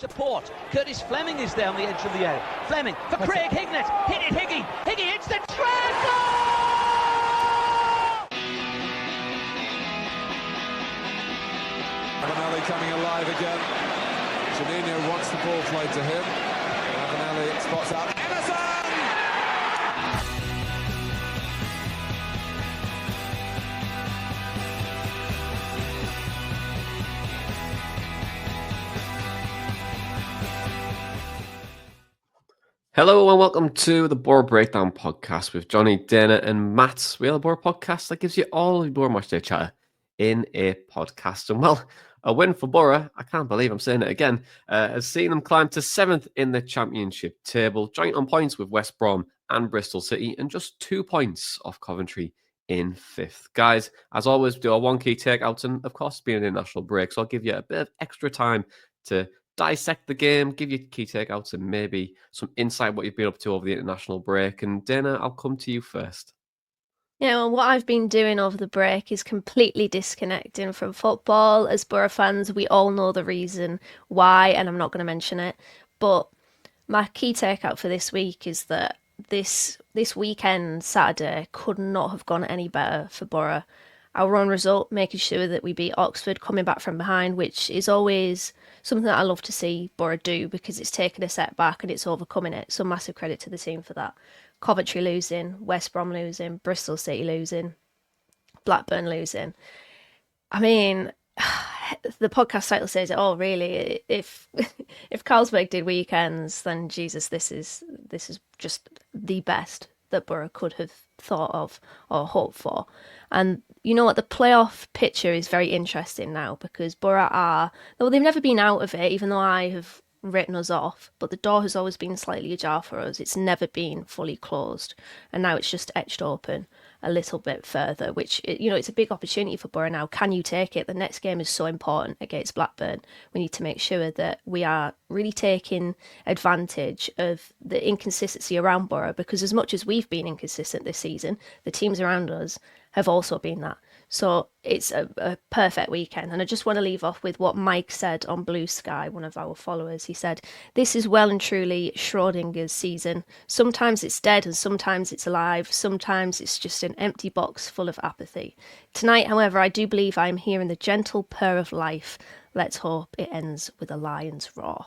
support. Curtis Fleming is there on the edge of the area. Fleming for Craig Hignett. Hit it, Higgy. Higgy hits the track. Avenelli coming alive again. Juninho wants the ball played to him. Avenelli spots out Emerson! Hello and welcome to the Boro Breakdown podcast with Jonny, Dana and Matt. We are the Boro podcast that gives you all the Boro matchday chatter in a podcast. And well, a win for Boro, I can't believe I'm saying it again, has seen them climb to 7th in the championship table, joint on points with West Brom and Bristol City, and just 2 points off Coventry in 5th. Guys, as always, we do our one key takeouts, and of course, being an international break, so I'll give you a bit of extra time to dissect the game, give you key takeouts, and maybe some insight what you've been up to over the international break. And Dana, I'll come to you first. Yeah, well, what I've been doing over the break is completely disconnecting from football. As Boro fans, we all know the reason why, and I'm not going to mention it. But my key takeout for this week is that this weekend, Saturday, could not have gone any better for Boro. Our own result, making sure that we beat Oxford, coming back from behind, which is always something that I love to see Boro do because it's taken a setback and it's overcoming it. So massive credit to the team for that. Coventry losing, West Brom losing, Bristol City losing, Blackburn losing. I mean, the podcast title says it all, really. If CARLSBERG did weekends, then Jesus, this is just the best that Boro could have thought of or hoped for. And you know what, the playoff picture is very interesting now because Boro they've never been out of it, even though I have written us off, but the door has always been slightly ajar for us. It's never been fully closed, and now it's just edged open a little bit further, which, it's a big opportunity for Boro now. Can you take it? The next game is so important against Blackburn. We need to make sure that we are really taking advantage of the inconsistency around Boro, because as much as we've been inconsistent this season, the teams around us have also been that. So it's a perfect weekend. And I just want to leave off with what Mike said on Blue Sky, one of our followers. He said, "This is well and truly Schrodinger's season. Sometimes it's dead and sometimes it's alive. Sometimes it's just an empty box full of apathy. Tonight, however, I do believe I am hearing the gentle purr of life. Let's hope it ends with a lion's roar."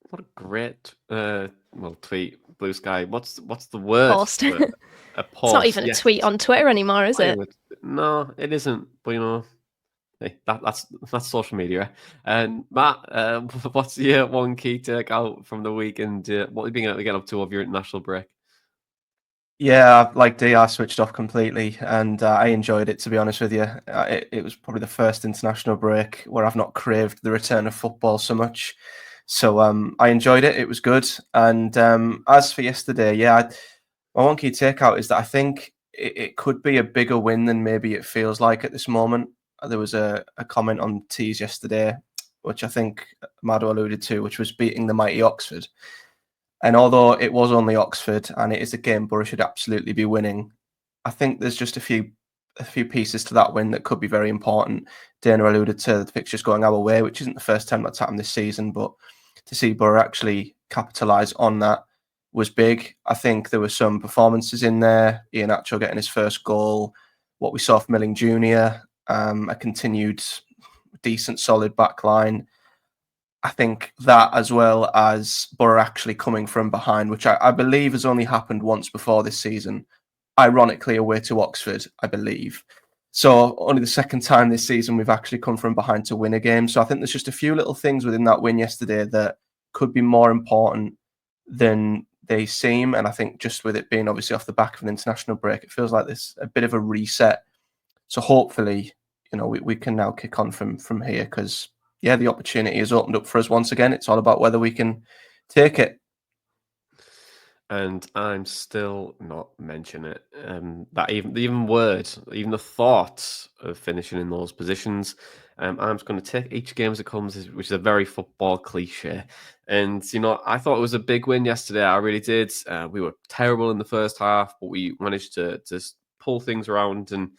What a great tweet, Blue Sky. What's the word? Post. A post. It's not even a tweet on Twitter anymore, is it? No, it isn't. But hey, that's social media. And Matt, what's your one key takeout from the week, and what have you been getting up to over your international break? Yeah, like D, I switched off completely, and I enjoyed it, to be honest with you. It was probably the first international break where I've not craved the return of football so much. So I enjoyed it. It was good. And as for yesterday, my one key takeout is that I think it could be a bigger win than maybe it feels like at this moment. There was a comment on Tees yesterday, which I think Mado alluded to, which was beating the mighty Oxford. And although it was only Oxford and it is a game Boro should absolutely be winning, I think there's just a few pieces to that win that could be very important. Dana alluded to the fixtures going our way, which isn't the first time that's happened this season, but to see Boro actually capitalise on that was big. I think there were some performances in there. Iheanacho getting his first goal, what we saw from Milling Jr., a continued decent, solid back line. I think that, as well as Boro actually coming from behind, which I believe has only happened once before this season, ironically away to Oxford, I believe. So only the second time this season we've actually come from behind to win a game. So I think there's just a few little things within that win yesterday that could be more important than they seem. And I think just with it being obviously off the back of an international break, it feels like there's a bit of a reset. So hopefully, we can now kick on from here because, the opportunity has opened up for us once again. It's all about whether we can take it. And I'm still not mentioning it. That even word, even the thought of finishing in those positions. I'm just going to take each game as it comes, which is a very football cliche. And I thought it was a big win yesterday. I really did. We were terrible in the first half, but we managed to pull things around. And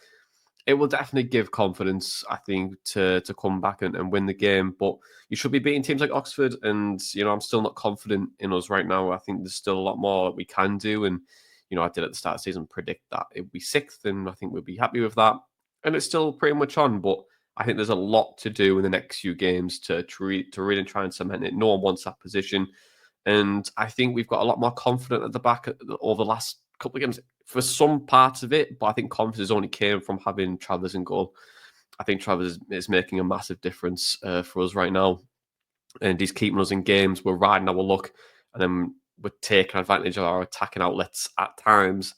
it will definitely give confidence, I think, to come back and win the game. But you should be beating teams like Oxford, and I'm still not confident in us right now. I think there's still a lot more that we can do, and I did at the start of the season predict that it would be sixth, and I think we'll be happy with that. And it's still pretty much on, but I think there's a lot to do in the next few games to really try and cement it. No one wants that position. And I think we've got a lot more confident at the back over the last couple of games for some parts of it, but I think confidence only came from having Travers in goal. I think Travers is making a massive difference for us right now. And he's keeping us in games. We're riding our luck, and then we're taking advantage of our attacking outlets at times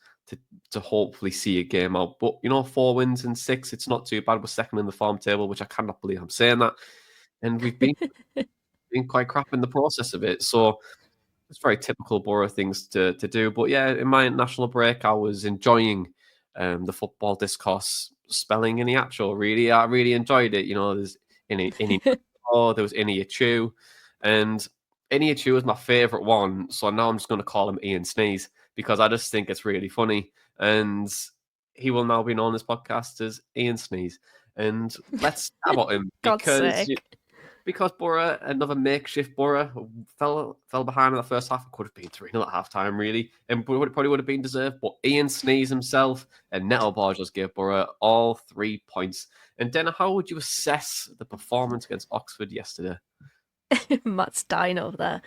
to hopefully see a game out. But 4 wins and 6, it's not too bad. We're second in the form table, which I cannot believe I'm saying that. And we've been quite crap in the process of it. So it's very typical Boro things to do. But yeah, in my national break, I was enjoying the football discourse, spelling Iniacho. Really, I really enjoyed it. There's there was Iniachu, and Iniachu is my favourite one. So now I'm just going to call him Ian Sneeze because I just think it's really funny. And he will now be known on this podcast as Ian Sneeze. And let's stab at him because Boro, another makeshift Boro, fell behind in the first half. It could have been 3-0 at half time, really, and probably would have been deserved. But Ian Sneeze himself and Neto Borges gave Boro all 3 points. And Dana, how would you assess the performance against Oxford yesterday? Matt's dying over there.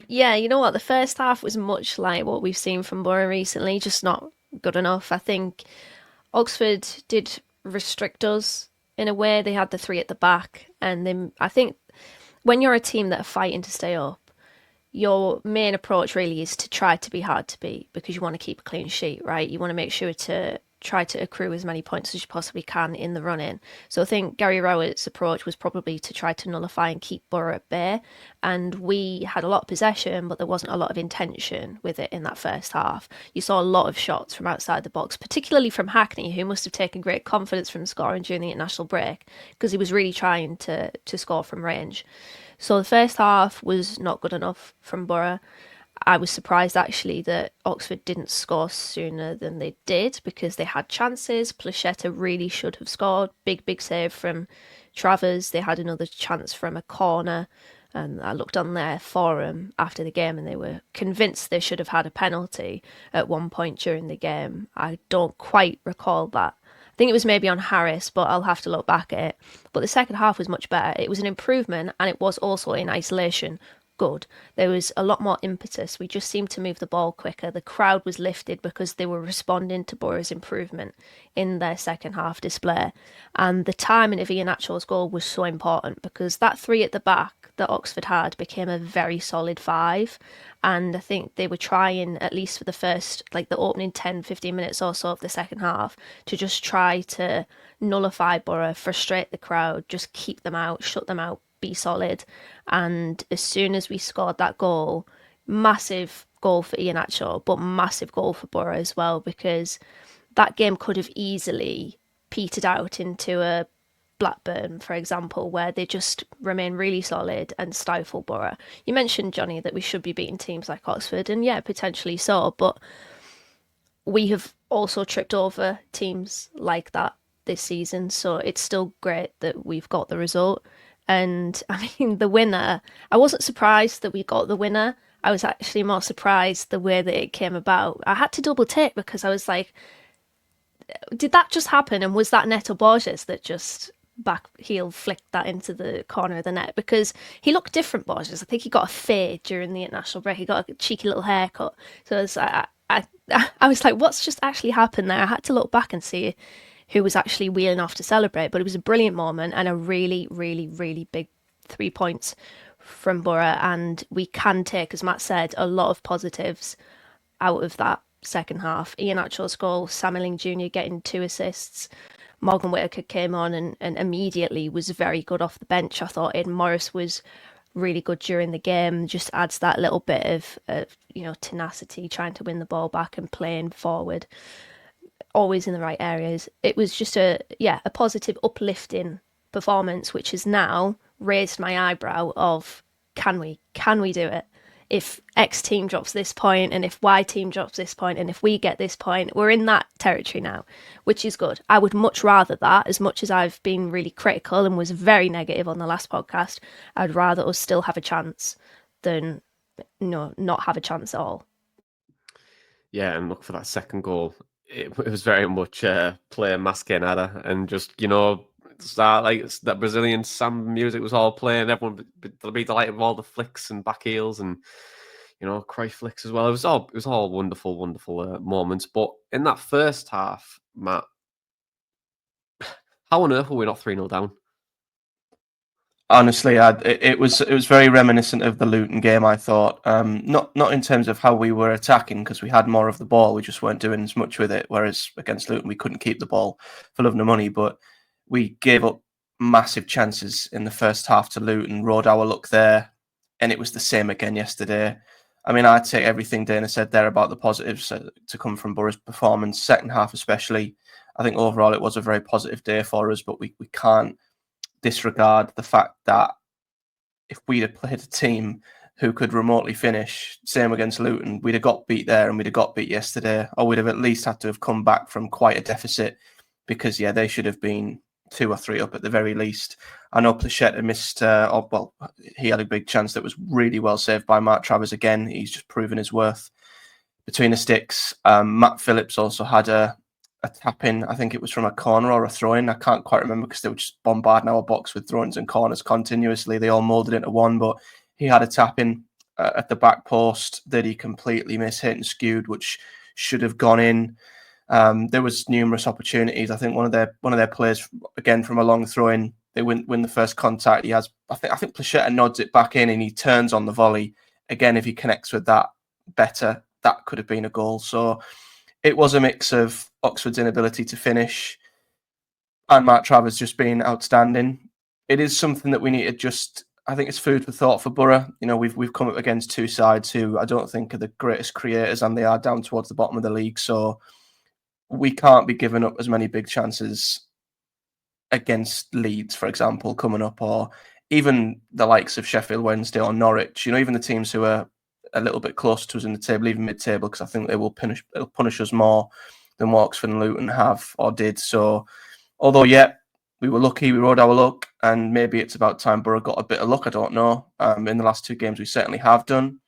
Yeah, you know what? The first half was much like what we've seen from Boro recently, just not good enough. I think Oxford did restrict us in a way. They had the 3 at the back, and then I think when you're a team that are fighting to stay up, your main approach really is to try to be hard to beat because you want to keep a clean sheet, right? You want to make sure to try to accrue as many points as you possibly can in the run-in. So I think Gary Rowett's approach was probably to try to nullify and keep Boro at bay. And we had a lot of possession, but there wasn't a lot of intention with it in that first half. You saw a lot of shots from outside the box, particularly from Hackney, who must have taken great confidence from scoring during the international break because he was really trying to score from range. So the first half was not good enough from Boro. I was surprised actually that Oxford didn't score sooner than they did because they had chances. Placheta really should have scored. Big save from Travers. They had another chance from a corner. And I looked on their forum after the game and they were convinced they should have had a penalty at one point during the game. I don't quite recall that. I think it was maybe on Harris, but I'll have to look back at it. But the second half was much better. It was an improvement and it was also in isolation good. There was a lot more impetus. We just seemed to move the ball quicker. The crowd was lifted because they were responding to Boro's improvement in their second half display. And the timing of Iheanacho's goal was so important because that 3 at the back that Oxford had became a very solid 5. And I think they were trying, at least for the first, like the opening 10-15 minutes or so of the second half, to just try to nullify Boro, frustrate the crowd, just keep them out, shut them out, be solid. And as soon as we scored that goal, massive goal for Iheanacho, but massive goal for Boro as well, because that game could have easily petered out into a Blackburn, for example, where they just remain really solid and stifle Boro. You mentioned, Jonny, that we should be beating teams like Oxford, and yeah, potentially so, but we have also tripped over teams like that this season, so it's still great that we've got the result. And I mean, the winner, I wasn't surprised that we got the winner. I was actually more surprised the way that it came about. I had to double take because I was like, did that just happen? And was that Neto Borges that just back heel flicked that into the corner of the net? Because he looked different, Borges. I think he got a fade during the international break. He got a cheeky little haircut. So I was like, what's just actually happened there? I had to look back and see who was actually wheeling off to celebrate. But it was a brilliant moment and a really, really, really big 3 points from Boro. And we can take, as Matt said, a lot of positives out of that second half. Iheanacho's goal, Sam Milling Jr. getting 2 assists. Morgan Whittaker came on and immediately was very good off the bench. I thought Aidan Morris was really good during the game. Just adds that little bit of tenacity, trying to win the ball back and playing forward, always in the right areas. It was just a positive, uplifting performance, which has now raised my eyebrow of can we do it? if X team drops this point and if Y team drops this point and if we get this point, we're in that territory now, which is good. I would much rather that, as much as I've been really critical and was very negative on the last podcast, I'd rather us still have a chance than not have a chance at all. Yeah, and look for that second goal. It was very much player masquerada and just, start like that Brazilian samba music was all playing. Everyone would be delighted with all the flicks and back heels and, cry flicks as well. It was all wonderful, wonderful moments. But in that first half, Matt, how on earth were we not 3-0 down? Honestly, it was very reminiscent of the Luton game. I thought, not in terms of how we were attacking because we had more of the ball, we just weren't doing as much with it. Whereas against Luton, we couldn't keep the ball for love nor money. But we gave up massive chances in the first half to Luton. Rode our luck there, and it was the same again yesterday. I mean, I'd take everything Dana said there about the positives to come from Boro's performance, second half especially. I think overall it was a very positive day for us, but we can't disregard the fact that if we'd have played a team who could remotely finish, same against Luton, we'd have got beat there and we'd have got beat yesterday, or we'd have at least had to have come back from quite a deficit because, they should have been 2 or 3 up at the very least. I know Placheta missed, he had a big chance that was really well saved by Mark Travers again. He's just proven his worth between the sticks. Matt Phillips also had a tap in. I think it was from a corner or a throw in. I can't quite remember because they were just bombarding our box with throw ins and corners continuously. They all molded into one, but he had a tap in at the back post that he completely mishit and skewed, which should have gone in. There was numerous opportunities. I think one of their players, again from a long throw in, they win the first contact. He has, I think Placheta nods it back in and he turns on the volley. Again, if he connects with that better, that could have been a goal. So it was a mix of Oxford's inability to finish and Mark Travers just being outstanding. It is something that we need to just, I think it's food for thought for Boro. We've come up against two sides who I don't think are the greatest creators and they are down towards the bottom of the league. So we can't be giving up as many big chances against Leeds, for example, coming up, or even the likes of Sheffield Wednesday or Norwich. Even the teams who are a little bit closer to us in the table, even mid-table, because I think they'll punish us more than what Oxford and Luton have or did. So, although, we were lucky, we rode our luck, and maybe it's about time Boro got a bit of luck, I don't know. In the last 2 games, we certainly have done.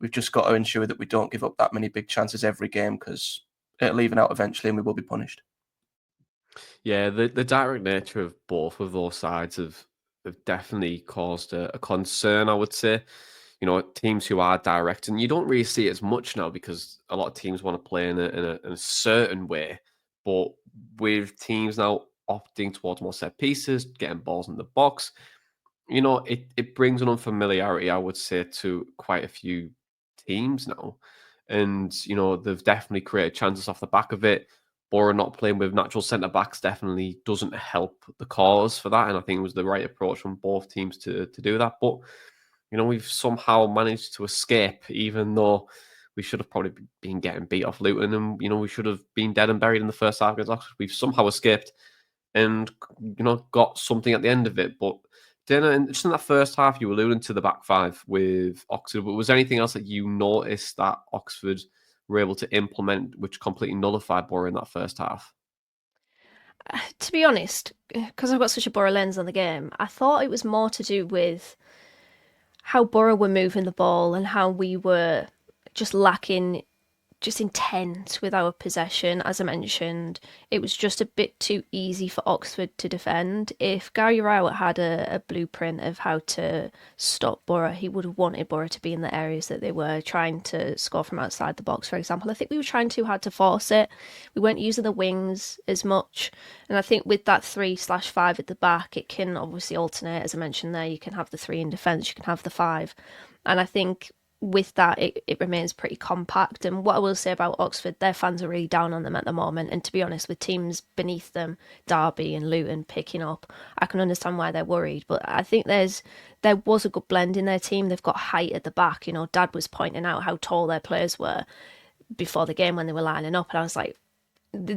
We've just got to ensure that we don't give up that many big chances every game because it'll even out eventually and we will be punished. Yeah, the direct nature of both of those sides have definitely caused a concern, I would say. Teams who are direct, and you don't really see it as much now because a lot of teams want to play in a certain way. But with teams now opting towards more set pieces, getting balls in the box, it brings an unfamiliarity, I would say, to quite a few teams now. And, they've definitely created chances off the back of it. Boro not playing with natural centre backs definitely doesn't help the cause for that. And I think it was the right approach from both teams to do that. But we've somehow managed to escape, even though we should have probably been getting beat off Luton and, we should have been dead and buried in the first half against Oxford. We've somehow escaped and, got something at the end of it. But Dana, just in that first half, you were alluding to the back five with Oxford. But was there anything else that you noticed that Oxford were able to implement which completely nullified Boro in that first half? To be honest, because I've got such a Boro lens on the game, I thought it was more to do with how Boro were moving the ball and how we were just lacking intent with our possession. As I mentioned, it was just a bit too easy for Oxford to defend. If Gary Rowett had a blueprint of how to stop Boro, he would have wanted Boro to be in the areas that they were trying to score from outside the box, for example. I think we were trying too hard to force it. We weren't using the wings as much. And I think with that 3/5 at the back, it can obviously alternate. As I mentioned there, you can have the 3 in defence, you can have the 5. And I think with that, it remains pretty compact. And what I will say about Oxford, their fans are really down on them at the moment. And to be honest, with teams beneath them, Derby and Luton picking up, I can understand why they're worried. But I think there was a good blend in their team. They've got height at the back. Dad was pointing out how tall their players were before the game when they were lining up. And I was like,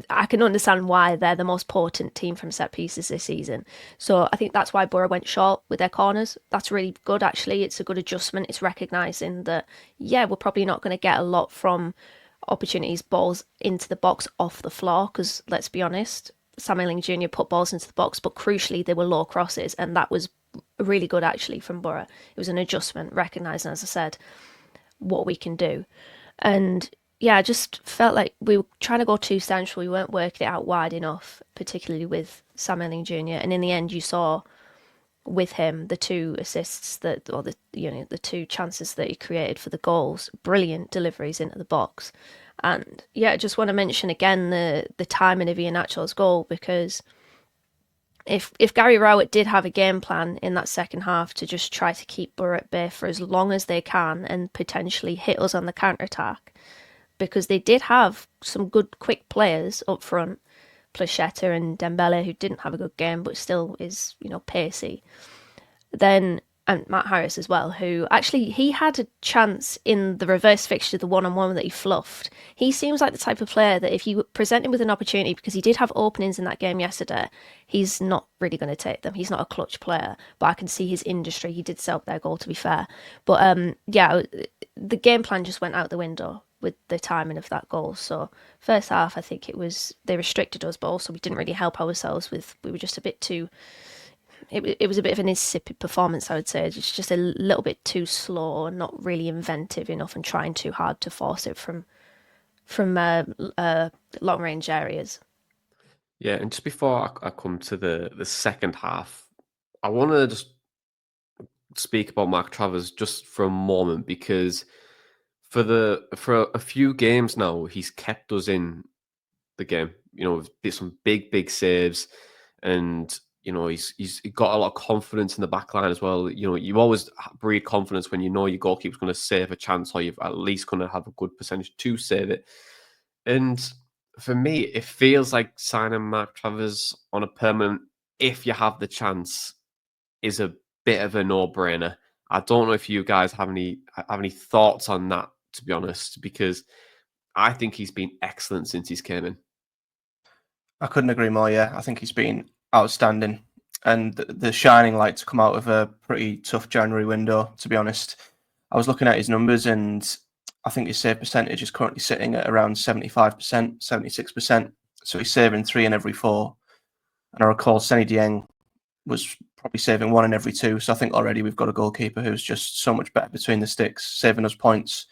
I can understand why they're the most potent team from set pieces this season. So I think that's why Boro went short with their corners. That's really good, actually. It's a good adjustment. It's recognising that, yeah, we're probably not going to get a lot from opportunities, balls into the box off the floor, because let's be honest, Sam Milling Jr. put balls into the box, but crucially, they were low crosses, and that was really good, actually, from Boro. It was an adjustment, recognising, as I said, what we can do. And yeah, I just felt like we were trying to go too central. We weren't working it out wide enough, particularly with Sam Elling Jr. And in the end, you saw with him the 2 assists or the 2 chances that he created for the goals, brilliant deliveries into the box. And yeah, I just want to mention again the timing of Iheanacho's goal, because if Gary Rowett did have a game plan in that second half to just try to keep Boro at bay for as long as they can and potentially hit us on the counter attack, because they did have some good quick players up front, Placheta and Dembele, who didn't have a good game but still is, pacey. Then, and Matt Harris as well, who actually, he had a chance in the reverse fixture, the one-on-one that he fluffed. He seems like the type of player that if you present him with an opportunity, because he did have openings in that game yesterday, he's not really going to take them. He's not a clutch player, but I can see his industry. He did set up their goal, to be fair. But yeah, the game plan just went out the window with the timing of that goal. So first half, I think they restricted us, but also we didn't really help ourselves we were just a bit too, it was a bit of an insipid performance, I would say. It's just a little bit too slow and not really inventive enough and trying too hard to force it from long range areas. Yeah, and just before I come to the second half, I want to just speak about Mark Travers just for a moment, because for a few games now, he's kept us in the game. Did some big saves, and he's got a lot of confidence in the back line as well. You always breed confidence when your goalkeeper's going to save a chance, or you've at least going to have a good percentage to save it. And for me, it feels like signing Mark Travers on a permanent, if you have the chance, is a bit of a no-brainer. I don't know if you guys have any thoughts on that, to be honest, because I think he's been excellent since he's came in. I couldn't agree more. Yeah, I think he's been outstanding, and the shining light to come out of a pretty tough January window. To be honest, I was looking at his numbers, and I think his save percentage is currently sitting at around 75%, 76%. So he's saving 3 in every 4. And I recall Seny Dieng was probably saving 1 in every 2. So I think already we've got a goalkeeper who's just so much better between the sticks, saving us points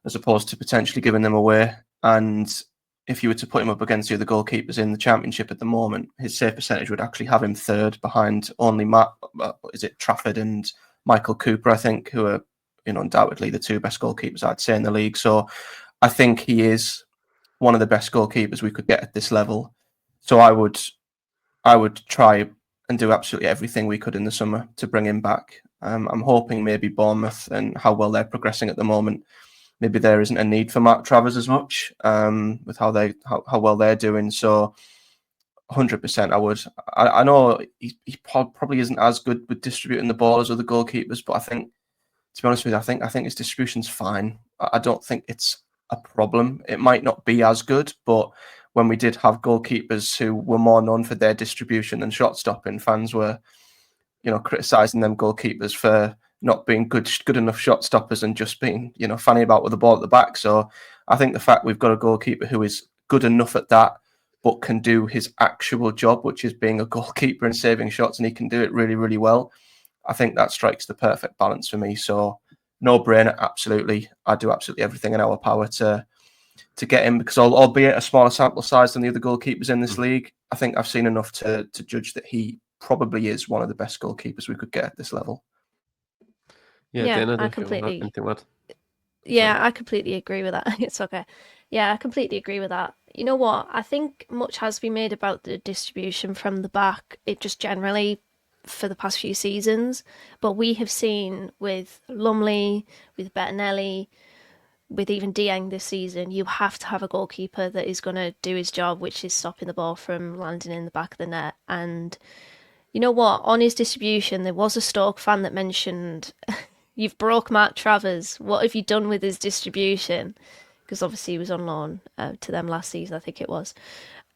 as opposed to potentially giving them away. And if you were to put him up against the other goalkeepers in the Championship at the moment, his save percentage would actually have him 3rd behind only Trafford and Michael Cooper, I think, who are undoubtedly the 2 best goalkeepers, I'd say, in the league. So I think he is one of the best goalkeepers we could get at this level. So I would try and do absolutely everything we could in the summer to bring him back. I'm hoping maybe Bournemouth and how well they're progressing at the moment, maybe there isn't a need for Mark Travers as much with how well they're doing. So 100% I would. I know he probably isn't as good with distributing the ball as other goalkeepers, but I think, to be honest with you, I think his distribution's fine. I don't think it's a problem. It might not be as good, but when we did have goalkeepers who were more known for their distribution than shot stopping, fans were, criticising them goalkeepers for not being good enough shot stoppers and just being, fanny about with the ball at the back. So I think the fact we've got a goalkeeper who is good enough at that, but can do his actual job, which is being a goalkeeper and saving shots, and he can do it really, really well, I think that strikes the perfect balance for me. So no brainer, absolutely. I do absolutely everything in our power to get him, because albeit a smaller sample size than the other goalkeepers in this league, I think I've seen enough to judge that he probably is one of the best goalkeepers we could get at this level. Yeah, Dana, I completely. Yeah, I completely agree with that. It's okay. Yeah, I completely agree with that. You know what? I think much has been made about the distribution from the back. It just generally for the past few seasons, but we have seen with Lumley, with Bettinelli, with even Dieng this season, you have to have a goalkeeper that is going to do his job, which is stopping the ball from landing in the back of the net. And you know what? On his distribution, there was a Stoke fan that mentioned, "You've broke Mark Travers. What have you done with his distribution?" because obviously he was on loan to them last season, I think it was.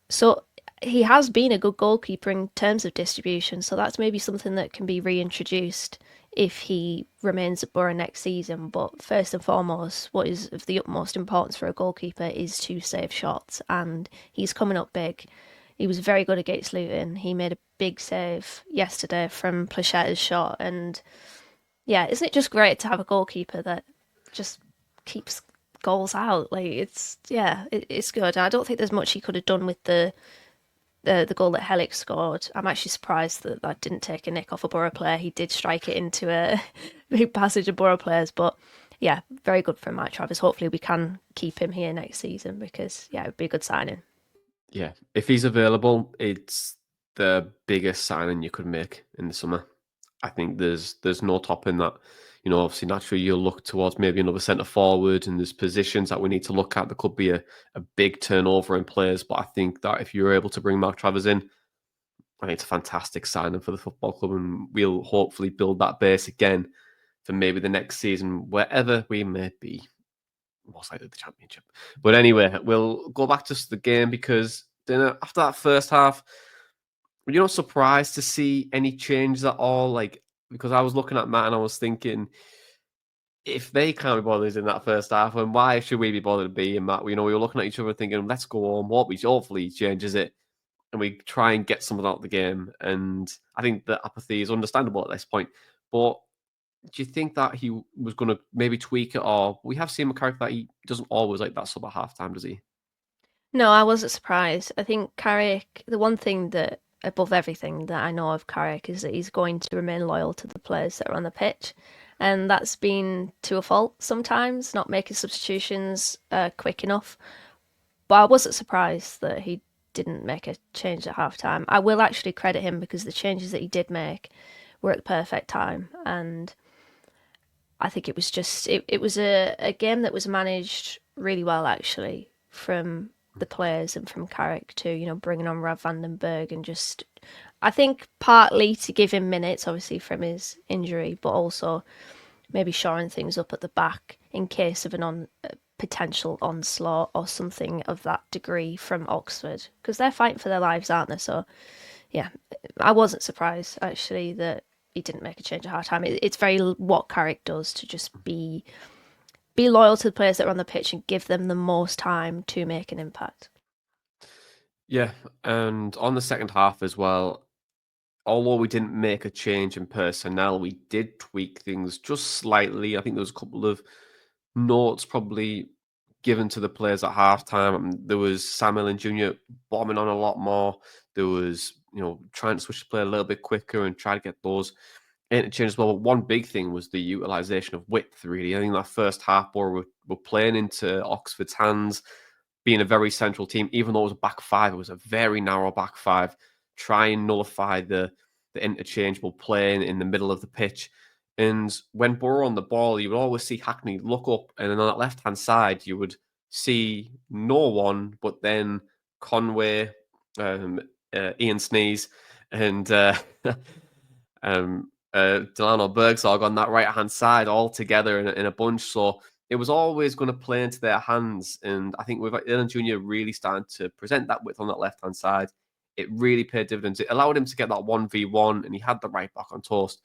So he has been a good goalkeeper in terms of distribution, so that's maybe something that can be reintroduced if he remains at Boro next season. But first and foremost, what is of the utmost importance for a goalkeeper is to save shots, and he's coming up big. He was very good against Luton. He made a big save yesterday from Plachetta's shot, and yeah, isn't it just great to have a goalkeeper that just keeps goals out? Like it's good. I don't think there's much he could have done with the goal that Hellick scored. I'm actually surprised that that didn't take a nick off a Boro player. He did strike it into a big passage of Boro players, but yeah, very good for Mark Travers. Hopefully we can keep him here next season because yeah, it would be a good signing. Yeah, if he's available, it's the biggest signing you could make in the summer. I think there's no topping that. You know, obviously, naturally, you'll look towards maybe another centre forward, and there's positions that we need to look at. There could be a big turnover in players, but I think that if you're able to bring Mark Travers in, I think it's a fantastic signing for the football club, and we'll hopefully build that base again for maybe the next season, wherever we may be. Most likely the Championship. But anyway, we'll go back to the game because then after that first half, were you not surprised to see any changes at all? Like, because I was looking at Matt and I was thinking, if they can't be bothered in that first half, then why should we be bothered being Matt? You know, we were looking at each other thinking, let's go home. Hopefully he changes it and we try and get something out of the game. And I think the apathy is understandable at this point. But do you think that he was going to maybe tweak it? Or we have seen McCarrick that he doesn't always like that sub at halftime, does he? No, I wasn't surprised. I think Carrick, the one thing that above everything that I know of Carrick is that he's going to remain loyal to the players that are on the pitch. And that's been to a fault sometimes, not making substitutions quick enough. But I wasn't surprised that he didn't make a change at halftime. I will actually credit him because the changes that he did make were at the perfect time. And I think it was just, it was a game that was managed really well, actually, from the players and from Carrick too, you know, bringing on Rav Vandenberg and just, I think partly to give him minutes, obviously, from his injury, but also maybe shoring things up at the back in case of potential onslaught or something of that degree from Oxford, because they're fighting for their lives, aren't they? So, yeah, I wasn't surprised actually that he didn't make a change at halftime. It's very what Carrick does to just be loyal to the players that are on the pitch and give them the most time to make an impact. Yeah, and on the second half as well, although we didn't make a change in personnel, we did tweak things just slightly. I think there was a couple of notes probably given to the players at halftime. There was Sam Allen Jr. bombing on a lot more. There was, you know, trying to switch the play a little bit quicker and try to get those interchanges as well. But one big thing was the utilization of width, really. I think that first half were playing into Oxford's hands, being a very central team, even though it was a back five, it was a very narrow back five. Try and nullify the interchangeable play in the middle of the pitch. And when Boro on the ball, you would always see Hackney look up, and then on that left-hand side, you would see no one, but then Conway, Ian Sneeze, and Delano Bergzog on that right-hand side all together in a bunch. So it was always going to play into their hands. And I think with Ian Jr. really starting to present that width on that left-hand side, it really paid dividends. It allowed him to get that 1v1, and he had the right back on toast.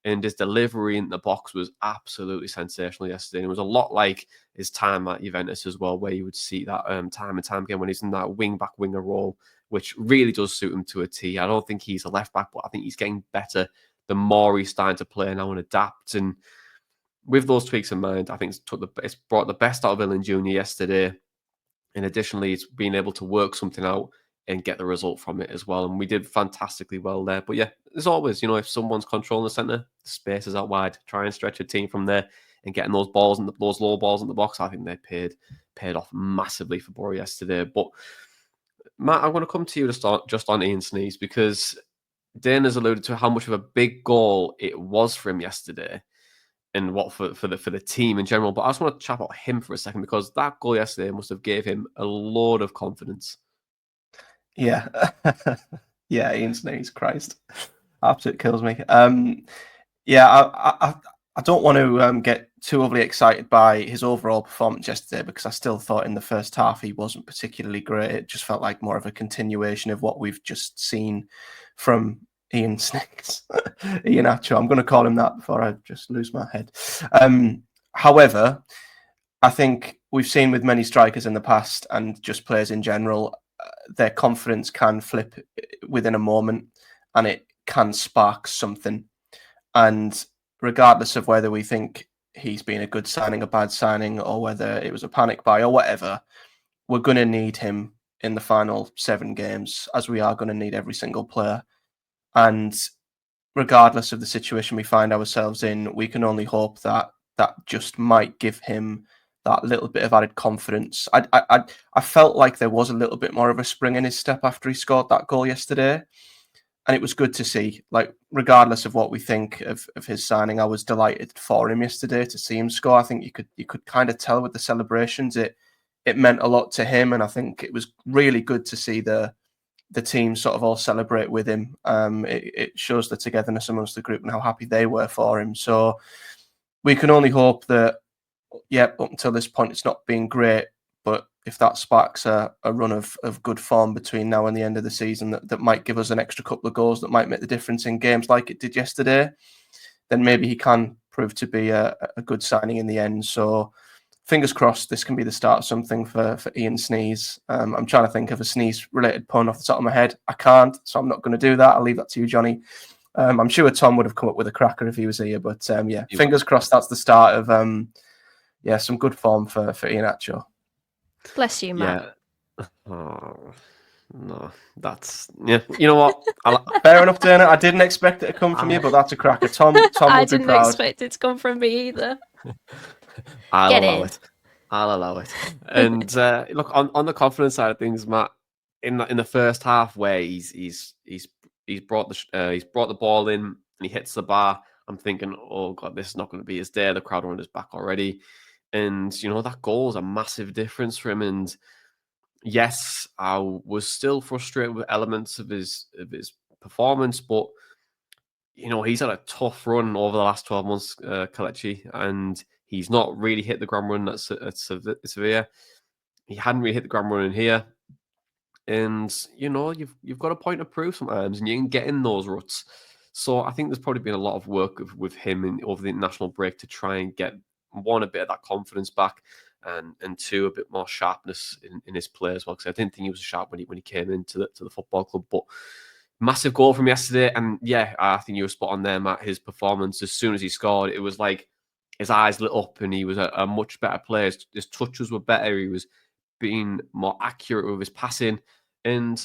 And his delivery in the box was absolutely sensational yesterday. And it was a lot like his time at Juventus as well, where you would see that time and time again when he's in that wing-back winger role, which really does suit him to a T. I don't think he's a left-back, but I think he's getting better the more he's starting to play now and adapt. And with those tweaks in mind, I think it's brought the best out of Ilan Jr. yesterday. And additionally, it's been able to work something out and get the result from it as well. And we did fantastically well there. But yeah, as always, you know, if someone's controlling the centre, the space is out wide. Try and stretch a team from there and getting those balls and those low balls in the box. I think they paid off massively for Boro yesterday. But Matt, I'm going to come to you just on Ian Sneeze, because Dan has alluded to how much of a big goal it was for him yesterday, and what for the team in general. But I just want to chat about him for a second, because that goal yesterday must have gave him a load of confidence. Yeah. Yeah, Ian Sneeze, Christ. Absolutely kills me. Yeah, I don't want to get too overly excited by his overall performance yesterday, because I still thought in the first half he wasn't particularly great. It just felt like more of a continuation of what we've just seen from Ian Snakes. Ian Acho, I'm going to call him that before I just lose my head. However, I think we've seen with many strikers in the past, and just players in general, their confidence can flip within a moment, and it can spark something. And regardless of whether we think he's been a good signing, a bad signing, or whether it was a panic buy or whatever, we're going to need him in the final 7 games, as we are going to need every single player. And regardless of the situation we find ourselves in, we can only hope that that just might give him that little bit of added confidence. I felt like there was a little bit more of a spring in his step after he scored that goal yesterday. And it was good to see. Like, regardless of what we think of his signing, I was delighted for him yesterday to see him score. I think you could kind of tell with the celebrations, it meant a lot to him, and I think it was really good to see the team sort of all celebrate with him. It shows the togetherness amongst the group and how happy they were for him. So we can only hope that, up until this point, it's not been great, but if that sparks a run of good form between now and the end of the season that might give us an extra couple of goals that might make the difference in games like it did yesterday, then maybe he can prove to be a good signing in the end. So fingers crossed this can be the start of something for Ian Sneeze. I'm trying to think of a sneeze-related pun off the top of my head. I can't, so I'm not going to do that. I'll leave that to you, Jonny. I'm sure Tom would have come up with a cracker if he was here, but fingers crossed that's the start of some good form for Ian Acho. Bless you, Matt. Yeah. Oh, no, that's You know what? Fair enough, Dana. I didn't expect it to come from you, but that's a cracker. Tom I would be proud. didn't expect it to come from me either. I'll Get allow in. it. I'll allow it. And look, on the confidence side of things, Matt, in the first half where he's brought the ball in and he hits the bar, I'm thinking, oh god, this is not going to be his day. The crowd are on his back already, and that goal is a massive difference for him. And yes, I was still frustrated with elements of his performance, but he's had a tough run over the last 12 months, Kelechi, and he's not really hit the ground running at Sevilla. He hadn't really hit the ground running here. And, you've got a point of proof sometimes, and you can get in those ruts. So I think there's probably been a lot of work with him over the international break to try and get, one, a bit of that confidence back, and two, a bit more sharpness in his play as well. Because I didn't think he was sharp when he came into the football club. But massive goal from yesterday. And yeah, I think you were spot on there, Matt. His performance, as soon as he scored, it was like his eyes lit up and he was a much better player. His touches were better. He was being more accurate with his passing. And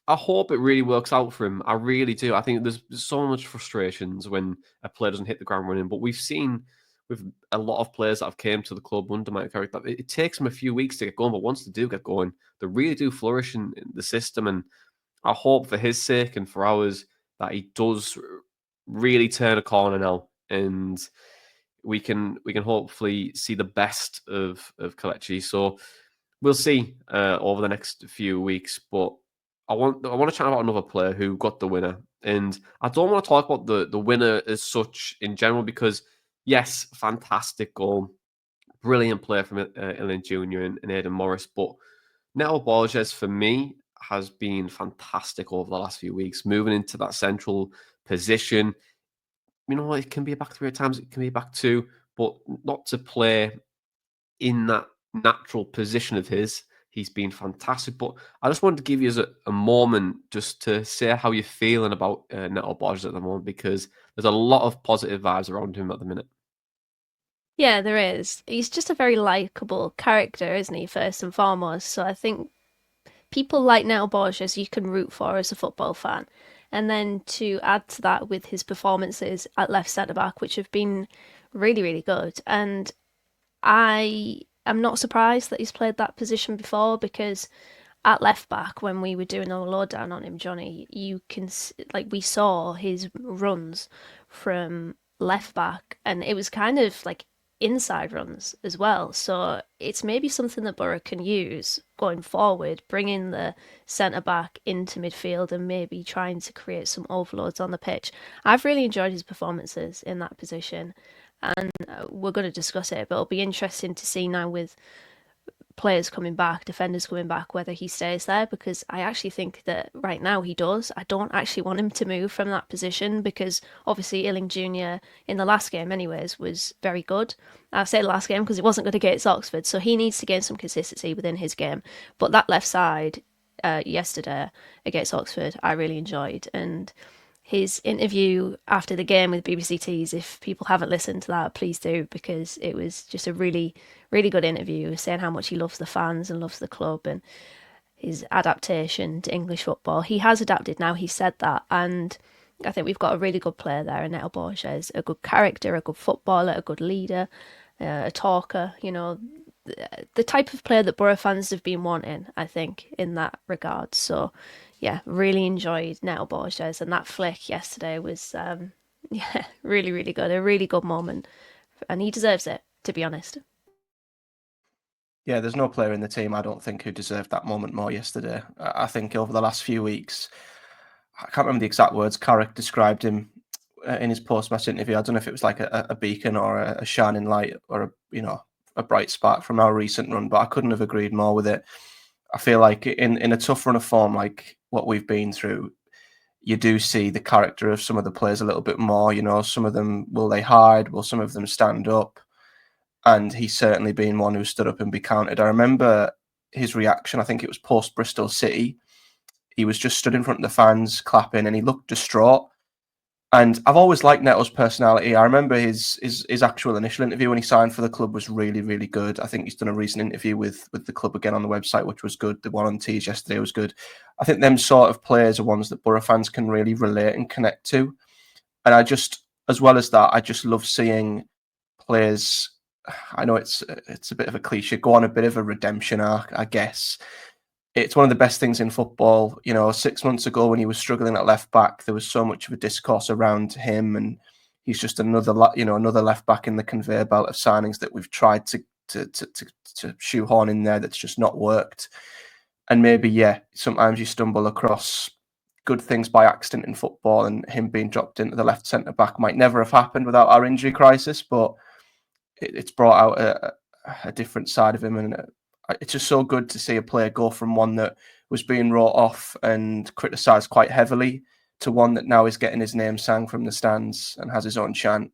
I hope it really works out for him. I really do. I think there's so much frustrations when a player doesn't hit the ground running. But we've seen with a lot of players that have came to the club under Mike Carrick that it takes them a few weeks to get going. But once they do get going, they really do flourish in the system. And I hope for his sake and for ours that he does really turn a corner now, and we can hopefully see the best of Kelechi. So we'll see over the next few weeks. But I want to chat about another player who got the winner, and I don't want to talk about the winner as such in general, because yes, fantastic goal, brilliant play from Ilian Jr. and Aidan Morris, but Neto Borges for me has been fantastic over the last few weeks, moving into that central position. It can be a back three at times, it can be a back two, but not to play in that natural position of his. He's been fantastic. But I just wanted to give you a moment just to say how you're feeling about Neto Borges at the moment, because there's a lot of positive vibes around him at the minute. Yeah, there is. He's just a very likable character, isn't he, first and foremost? So I think people like Neto Borges you can root for as a football fan. And then to add to that with his performances at left centre-back, which have been really, really good. And I am not surprised that he's played that position before, because at left back, when we were doing a lowdown on him, Jonny, we saw his runs from left back, and it was kind of like inside runs as well. So it's maybe something that Boro can use going forward, bringing the centre back into midfield and maybe trying to create some overloads on the pitch. I've really enjoyed his performances in that position. and we're going to discuss it, but it'll be interesting to see now with players coming back, defenders coming back, whether he stays there, because I actually think that right now he does. I don't actually want him to move from that position because obviously Illing Jr. in the last game anyways was very good. I say last game because it wasn't good against Oxford, so he needs to gain some consistency within his game. But that left side yesterday against Oxford I really enjoyed, and his interview after the game with BBC Tees, if people haven't listened to that, please do, because it was just a really, really good interview, saying how much he loves the fans and loves the club and his adaptation to English football. He has adapted now, he said that, and I think we've got a really good player there in Neto Borges, a good character, a good footballer, a good leader, a talker, the type of player that Boro fans have been wanting, I think, in that regard. So, yeah, really enjoyed Neto Borges, and that flick yesterday was, really, really good. A really good moment, and he deserves it, to be honest. Yeah, there's no player in the team, I don't think, who deserved that moment more yesterday. I think over the last few weeks, I can't remember the exact words, Carrick described him in his post-match interview. I don't know if it was like a beacon or a shining light or a bright spark from our recent run, but I couldn't have agreed more with it. I feel like in a tough run of form like what we've been through, you do see the character of some of the players a little bit more. Some of them, will they hide? Will some of them stand up? And he's certainly been one who stood up and be counted. I remember his reaction, I think it was post Bristol City. He was just stood in front of the fans clapping and he looked distraught. And I've always liked Neto's personality. I remember his actual initial interview when he signed for the club was really, really good. I think he's done a recent interview with the club again on the website, which was good. The one on Tees yesterday was good. I think them sort of players are ones that Boro fans can really relate and connect to. And as well as that, I just love seeing players. I know it's a bit of a cliche, go on a bit of a redemption arc, I guess. It's one of the best things in football. 6 months ago when he was struggling at left back, there was so much of a discourse around him, and he's just another left back in the conveyor belt of signings that we've tried to shoehorn in there that's just not worked. And maybe, sometimes you stumble across good things by accident in football, and him being dropped into the left centre back might never have happened without our injury crisis, but it's brought out a different side of him, and it's just so good to see a player go from one that was being wrote off and criticised quite heavily to one that now is getting his name sang from the stands and has his own chant.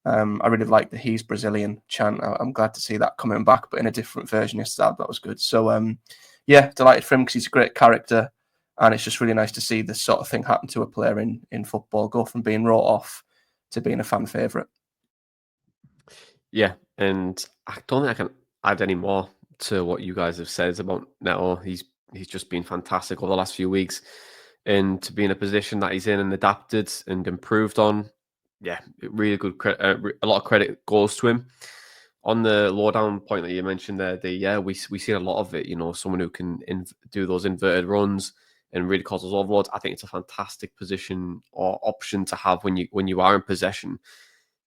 I really like the "He's Brazilian" chant. I'm glad to see that coming back, but in a different version yesterday. That was good. So, delighted for him because he's a great character, and it's just really nice to see this sort of thing happen to a player in football, go from being wrote off to being a fan favourite. Yeah, and I don't think I can add any more to what you guys have said about Neto. He's just been fantastic over the last few weeks, and to be in a position that he's in and adapted and improved on, really good. A lot of credit goes to him. On the lowdown point that you mentioned there, we see a lot of it. Someone who can do those inverted runs and really cause us overloads. I think it's a fantastic position or option to have when you are in possession.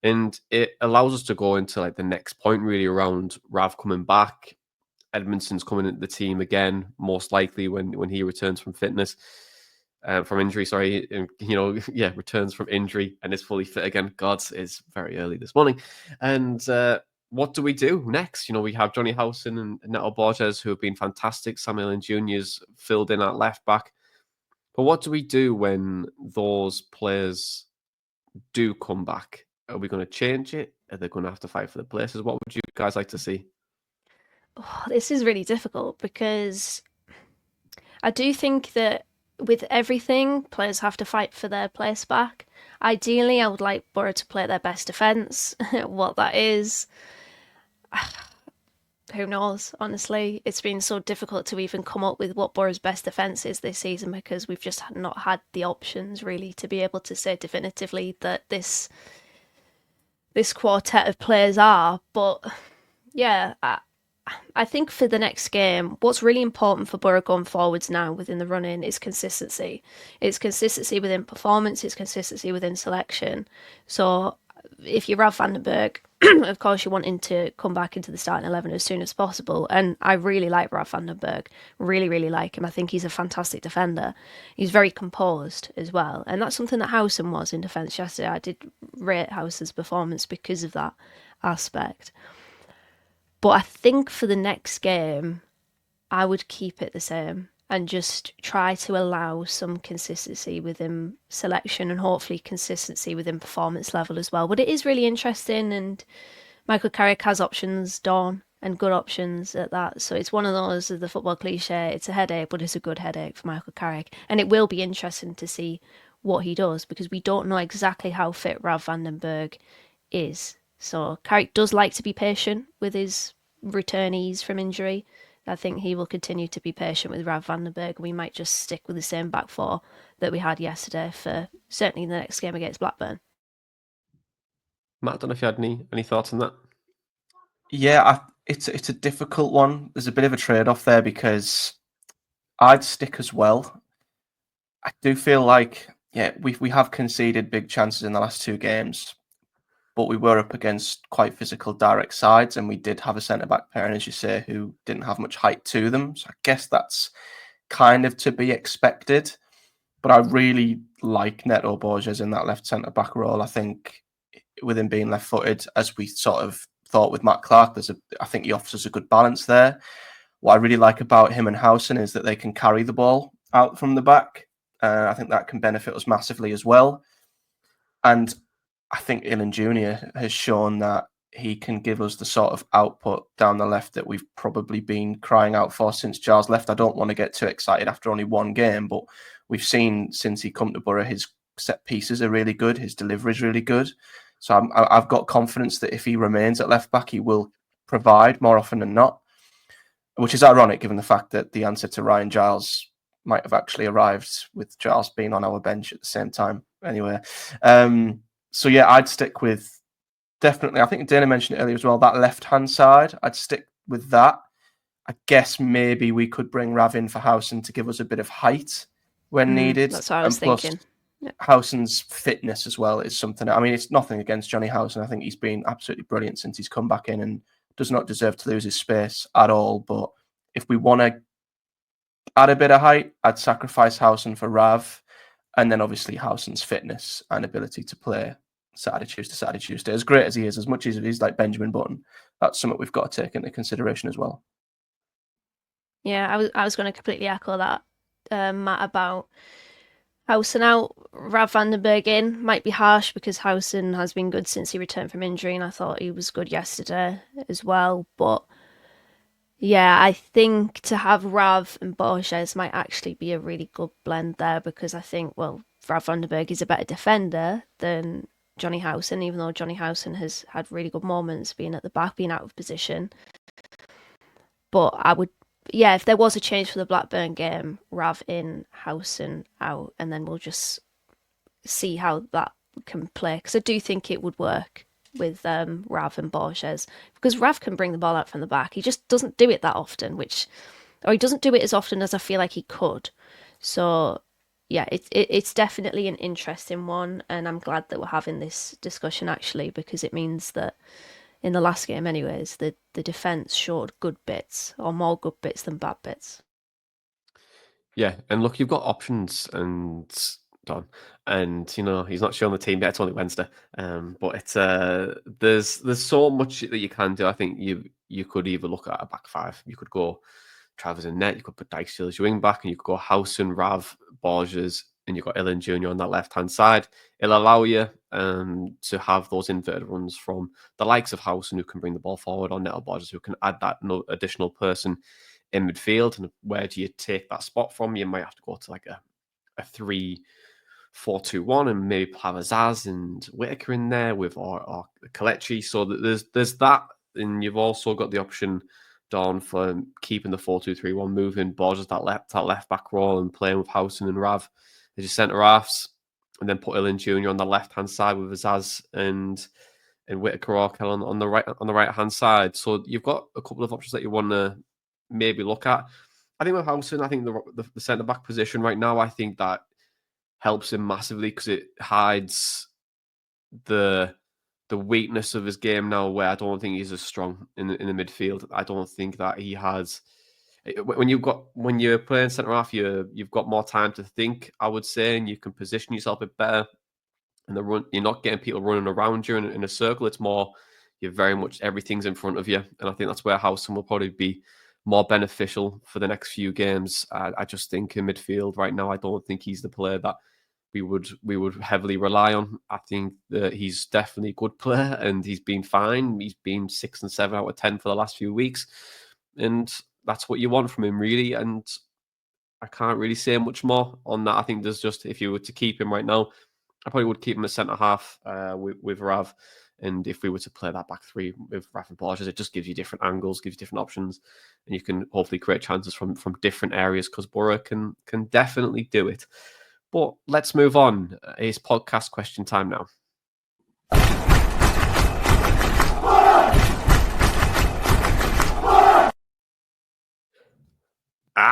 And it allows us to go into like the next point really around Rav coming back. Edmondson's coming into the team again, most likely when he returns from injury. Sorry, and, returns from injury and is fully fit again. God, it's very early this morning. And what do we do next? We have Jonny Howson and Neto Borges who have been fantastic. Samuel and Junior's filled in at left back. But what do we do when those players do come back? Are we going to change it? Are they going to have to fight for the places? What would you guys like to see? Oh, this is really difficult because I do think that with everything, players have to fight for their place back. Ideally, I would like Boro to play their best defence. What that is, who knows, honestly. It's been so difficult to even come up with what Boro's best defence is this season because we've just not had the options, really, to be able to say definitively that this quartet of players are. But, yeah, I think for the next game, what's really important for Boro going forwards now within the run-in is consistency. It's consistency within performance, it's consistency within selection. So if you're Rav Vandenberg, of course, you want him to come back into the starting 11 as soon as possible. And I really like Ralf van den Berg. Really, really like him. I think he's a fantastic defender. He's very composed as well. And that's something that Howson was in defence yesterday. I did rate Howson's performance because of that aspect. But I think for the next game, I would keep it the same and just try to allow some consistency within selection and hopefully consistency within performance level as well. But it is really interesting, and Michael Carrick has options, Dawn, and good options at that. So it's one of those of the football cliche. It's a headache, but it's a good headache for Michael Carrick. And it will be interesting to see what he does, because we don't know exactly how fit Ralf van den Berg is. So Carrick does like to be patient with his returnees from injury. I think he will continue to be patient with Ralf van den Berg. We might just stick with the same back four that we had yesterday for certainly the next game against Blackburn. Matt, I don't know if you had any thoughts on that. Yeah, it's a difficult one. There's a bit of a trade-off there because I'd stick as well. I do feel like, yeah, we have conceded big chances in the last two games, but we were up against quite physical direct sides, and we did have a centre-back pairing, as you say, who didn't have much height to them. So I guess that's kind of to be expected. But I really like Neto Borges in that left centre-back role. I think with him being left-footed, as we sort of thought with Matt Clark, I think he offers us a good balance there. What I really like about him and Howson is that they can carry the ball out from the back. I think that can benefit us massively as well. And I think Ilan Jr. has shown that he can give us the sort of output down the left that we've probably been crying out for since Giles left. I don't want to get too excited after only one game, but we've seen since he come to Boro, his set pieces are really good. His delivery is really good. So I've got confidence that if he remains at left back, he will provide more often than not, which is ironic given the fact that the answer to Ryan Giles might have actually arrived with Giles being on our bench at the same time. Anyway, so yeah, I'd stick with definitely. I think Dana mentioned it earlier as well. That left-hand side, I'd stick with that. I guess maybe we could bring Rav in for Howson to give us a bit of height when needed. That's what I was thinking. Yeah. Howson's fitness as well is something. I mean, it's nothing against Jonny Howson. I think he's been absolutely brilliant since he's come back in and does not deserve to lose his space at all. But if we want to add a bit of height, I'd sacrifice Howson for Rav. And then obviously Howson's fitness and ability to play Saturday, Tuesday. As great as he is, as much as he's like Benjamin Button, that's something we've got to take into consideration as well. Yeah, I was going to completely echo that, Matt, about Howson out, Rav van den Berg in. Might be harsh because Howson has been good since he returned from injury, and I thought he was good yesterday as well. But yeah, I think to have Rav and Borges might actually be a really good blend there, because I think, well, Rav van den Berg is a better defender than Jonny Howson, even though Jonny Howson has had really good moments being at the back, being out of position. But I would, yeah, if there was a change for the Blackburn game, Rav in, Howson out, and then we'll just see how that can play. Because I do think it would work with Rav and Borges, because Rav can bring the ball out from the back. He just doesn't do it that often, or he doesn't do it as often as I feel like he could. So yeah, it's definitely an interesting one, and I'm glad that we're having this discussion actually, because it means that in the last game anyways, the defence showed good bits, or more good bits than bad bits. Yeah, and look, you've got options and Don, and you know he's not showing the team yet. It's only Wednesday, but it's there's so much that you can do. I think you could either look at a back five. You could go Travers and Net. You could put Dijksteel as your wing back, and you could go Howson, Rav, Borges, and you've got Ilan Jr. on that left hand side. It'll allow you to have those inverted runs from the likes of Howson, who can bring the ball forward, or Neto Borges, who can add that additional person in midfield. And where do you take that spot from? You might have to go to like a 3-4-2-1 and maybe have Azaz and Whitaker in there with or Kelechi. So that there's that, and you've also got the option, Dawn, for keeping the 4-2-3-1, moving Borges that left back role and playing with Howson and Rav as your centre halves, and then put Ilan Jr. on the left hand side with Azaz and Whitaker or Kell on the right hand side. So you've got a couple of options that you want to maybe look at. I think with Howson, I think the centre back position right now, I think that helps him massively because it hides the the weakness of his game now, where I don't think he's as strong in the midfield. I don't think that he has. When you're playing centre half, you've got more time to think, I would say, and you can position yourself a bit better. And you're not getting people running around you in a circle. It's more you're very much everything's in front of you, and I think that's where Howson will probably be more beneficial for the next few games. I just think in midfield right now, I don't think he's the player that we would heavily rely on. I think that he's definitely a good player, and he's been fine. He's been 6 and 7 out of 10 for the last few weeks, and that's what you want from him, really. And I can't really say much more on that. I think there's just, if you were to keep him right now, I probably would keep him as centre half with Rav. And if we were to play that back three with Rav and Borges, it just gives you different angles, gives you different options, and you can hopefully create chances from different areas, because Boro can definitely do it. But let's move on. It's podcast question time now.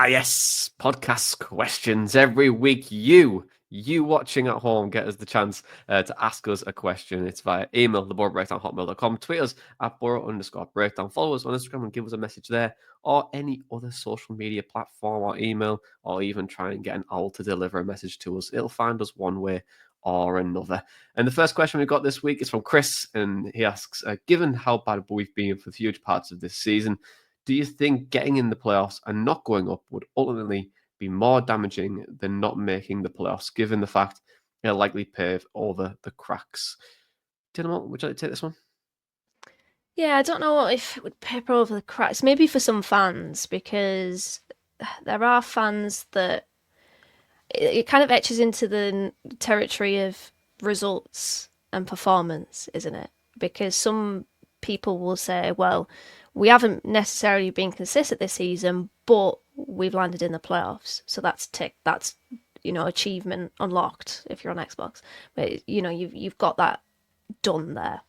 Yes, podcast questions every week. You watching at home get us the chance to ask us a question. It's via email, theborobreakdown@hotmail.com, tweet us at Boro_breakdown, follow us on Instagram and give us a message there, or any other social media platform or email, or even try and get an owl to deliver a message to us. It'll find us one way or another. And the first question we've got this week is from Chris, and he asks, given how bad we've been for huge parts of this season, do you think getting in the playoffs and not going up would ultimately be more damaging than not making the playoffs, given the fact it'll likely pave over the cracks? Dynamo, would you like to take this one? Yeah, I don't know if it would paper over the cracks. Maybe for some fans, because there are fans that it kind of etches into the territory of results and performance, isn't it? Because some people will say, well, we haven't necessarily been consistent this season, but we've landed in the playoffs. So that's achievement unlocked if you're on Xbox. But you've got that done there.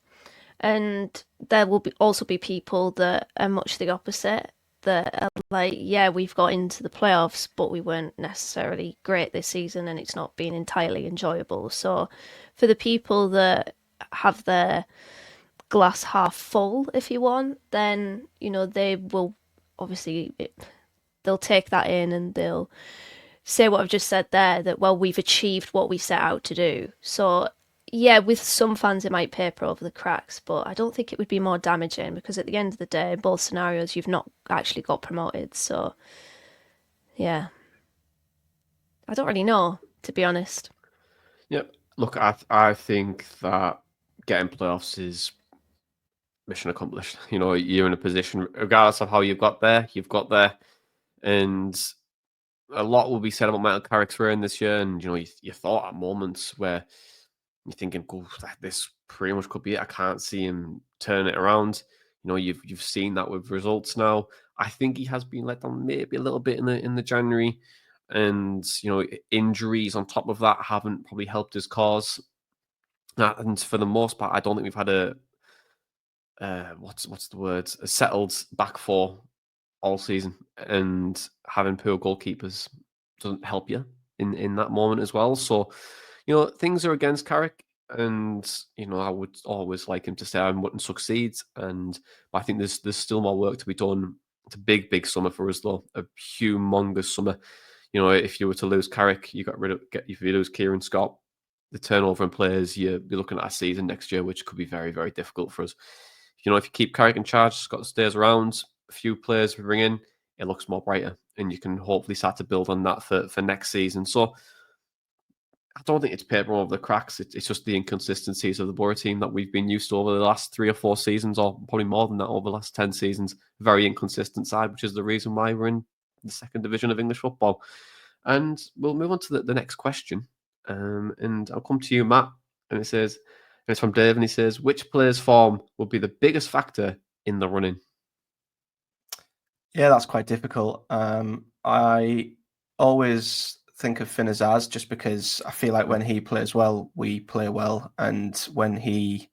And there will also be people that are much the opposite, that are like, yeah, we've got into the playoffs, but we weren't necessarily great this season, and it's not been entirely enjoyable. So for the people that have their glass half full, if you want, then they will obviously they'll take that in, and they'll say what I've just said there, that, well, we've achieved what we set out to do. So yeah, with some fans it might paper over the cracks, but I don't think it would be more damaging, because at the end of the day, in both scenarios, you've not actually got promoted. So yeah, I don't really know, to be honest. Yeah, look, I think that getting playoffs is mission accomplished. You're in a position, regardless of how you've got there, and a lot will be said about Michael Carrick's reign this year. And you thought at moments where you're thinking, "Oh, this pretty much could be it." I can't see him turn it around. You've seen that with results now. I think he has been let down maybe a little bit in the January, and injuries on top of that haven't probably helped his cause. And for the most part, I don't think we've had a what's the word? A settled back four all season, and having poor goalkeepers doesn't help you in that moment as well. So, things are against Carrick, and I would always like him to stay and wouldn't succeed. But I think there's still more work to be done. It's a big summer for us, though, a humongous summer. If you were to lose Carrick, if you lose Kieran Scott, the turnover in players, you're looking at a season next year which could be very, very difficult for us. If you keep Carrick in charge, Scott stays around, a few players we bring in, it looks more brighter, and you can hopefully start to build on that for next season. So I don't think it's paper over the cracks. It's just the inconsistencies of the Boro team that we've been used to over the last 3 or 4 seasons, or probably more than that over the last 10 seasons. Very inconsistent side, which is the reason why we're in the second division of English football. And we'll move on to the next question. And I'll come to you, Matt. And it's from Dave, and he says, which player's form will be the biggest factor in the running? Yeah, that's quite difficult. I always think of Finn Azaz, just because I feel like when he plays well, we play well, and when he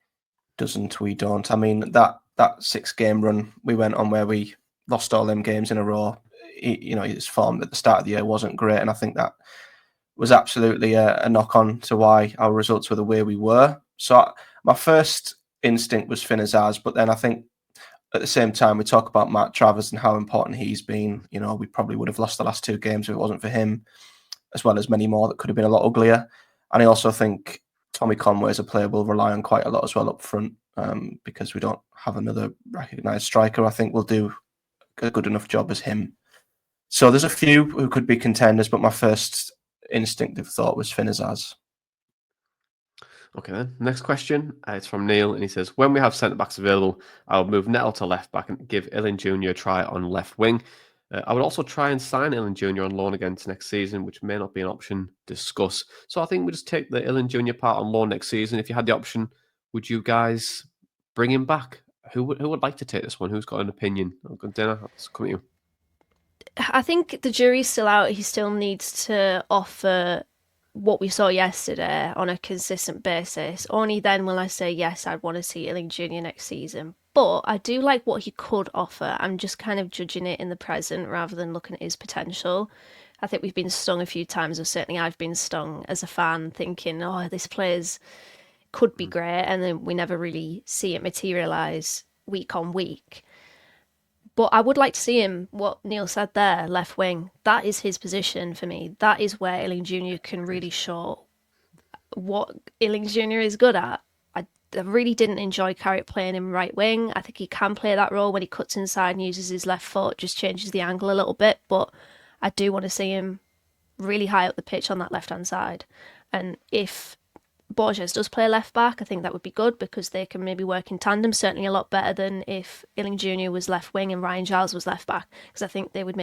doesn't, we don't. I mean, that 6-game run we went on where we lost all them games in a row, his form at the start of the year wasn't great, and I think that was absolutely a knock on to why our results were the way we were. So my first instinct was Finn Azaz, but then I think at the same time we talk about Mark Travers and how important he's been. You know, we probably would have lost the last 2 games if it wasn't for him, as well as many more that could have been a lot uglier. And I also think Tommy Conway as a player will rely on quite a lot as well up front, because we don't have another recognised striker. I think we'll do a good enough job as him. So there's a few who could be contenders, but my first instinctive thought was Finn Azaz. Okay, then. Next question. It's from Neil, and he says, when we have centre-backs available, I'll move Neto to left-back and give Illan Jr. a try on left wing. I would also try and sign Illan Jr. on loan again to next season, which may not be an option. Discuss. So I think we just take the Illan Jr. part on loan next season. If you had the option, would you guys bring him back? Who would like to take this one? Who's got an opinion? Dinner, let's come at you. I think the jury's still out. He still needs to offer what we saw yesterday on a consistent basis. Only then will I say, yes, I'd want to see Illing Jr. next season. But I do like what he could offer. I'm just kind of judging it in the present rather than looking at his potential. I think we've been stung a few times, or certainly I've been stung as a fan, thinking, oh, this player's could be great, and then we never really see it materialise week on week. But I would like to see him, what Neil said there, left wing. That is his position for me. That is where Illing Jr. can really show what Illing Jr. is good at. I really didn't enjoy Carrick playing him right wing. I think he can play that role when he cuts inside and uses his left foot, just changes the angle a little bit. But I do want to see him really high up the pitch on that left-hand side. And if Borges does play left back, I think that would be good because they can maybe work in tandem, certainly a lot better than if Illing Jr. was left wing and Ryan Giles was left back, because I think they would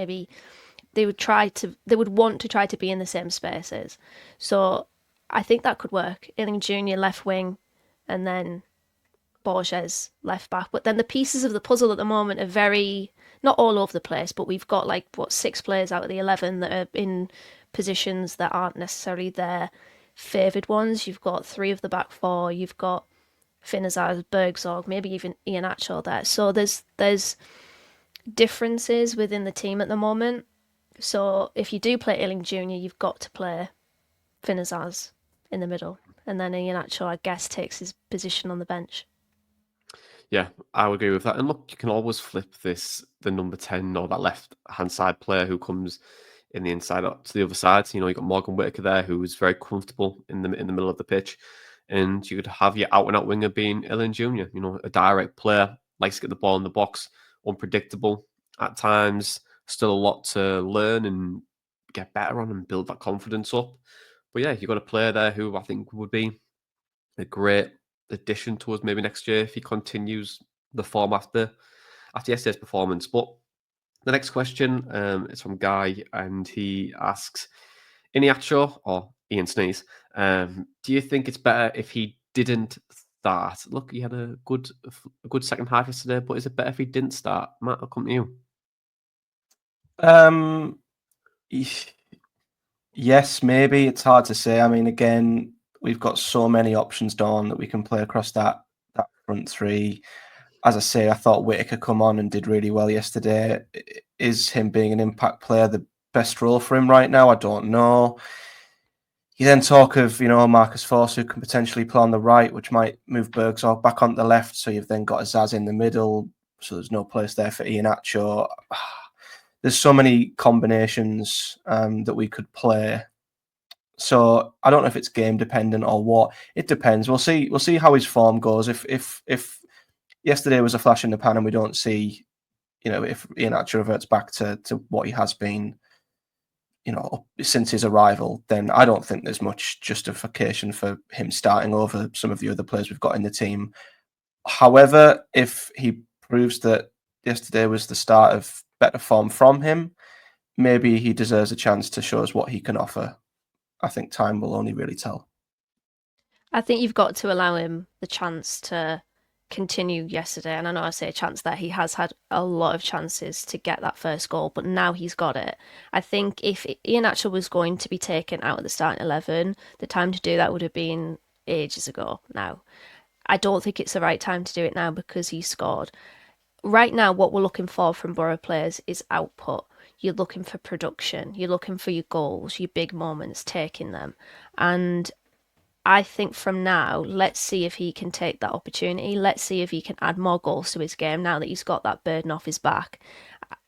want to try to be in the same spaces. So I think that could work. Illing Jr. left wing and then Borges left back. But then the pieces of the puzzle at the moment are very, not all over the place, but we've got 6 players out of the 11 that are in positions that aren't necessarily their favoured ones. You've got 3 of the back 4. You've got Finn Azaz, Bergzorg, maybe even Iheanacho there. So there's differences within the team at the moment. So if you do play Illing Jr., you've got to play Finn Azaz in the middle, and then Iheanacho, I guess, takes his position on the bench. Yeah, I would agree with that. And look, you can always flip the number 10 or that left-hand side player who comes in the inside up to the other side. You know, you got Morgan Whittaker there, who is very comfortable in the middle of the pitch, and you could have your out-and-out winger being Illan Jr. You know, a direct player, likes to get the ball in the box, unpredictable at times, still a lot to learn and get better on and build that confidence up. But yeah, you've got a player there who I think would be a great addition to us maybe next year if he continues the form after yesterday's performance. But the next question is from Guy, and he asks, Iheanacho or Ian Sneeze, do you think it's better if he didn't start? Look, he had a good second half yesterday, but is it better if he didn't start? Matt, I'll come to you. Yes, maybe. It's hard to say. I mean, again, we've got so many options, Dawn, that we can play across that front 3. As I say, I thought Whittaker come on and did really well yesterday. Is him being an impact player the best role for him right now? I don't know. You then talk of, Marcus Forss, who can potentially play on the right, which might move Bergzorg back on the left. So you've then got Azaz in the middle. So there's no place there for Iheanacho. There's so many combinations that we could play. So I don't know if it's game dependent or what. It depends. We'll see how his form goes. If yesterday was a flash in the pan and we don't see, if Iheanacho reverts back to what he has been, since his arrival, then I don't think there's much justification for him starting over some of the other players we've got in the team. However, if he proves that yesterday was the start of better form from him, maybe he deserves a chance to show us what he can offer. I think time will only really tell. I think you've got to allow him the chance to continue yesterday. And I know I say a chance there. He has had a lot of chances to get that first goal, but now he's got it. I think if Iheanacho was going to be taken out of the starting 11, the time to do that would have been ages ago now. I don't think it's the right time to do it now because he scored. Right now, what we're looking for from Boro players is output. You're looking for production. You're looking for your goals, your big moments, taking them. And I think from now, let's see if he can take that opportunity. Let's see if he can add more goals to his game now that he's got that burden off his back.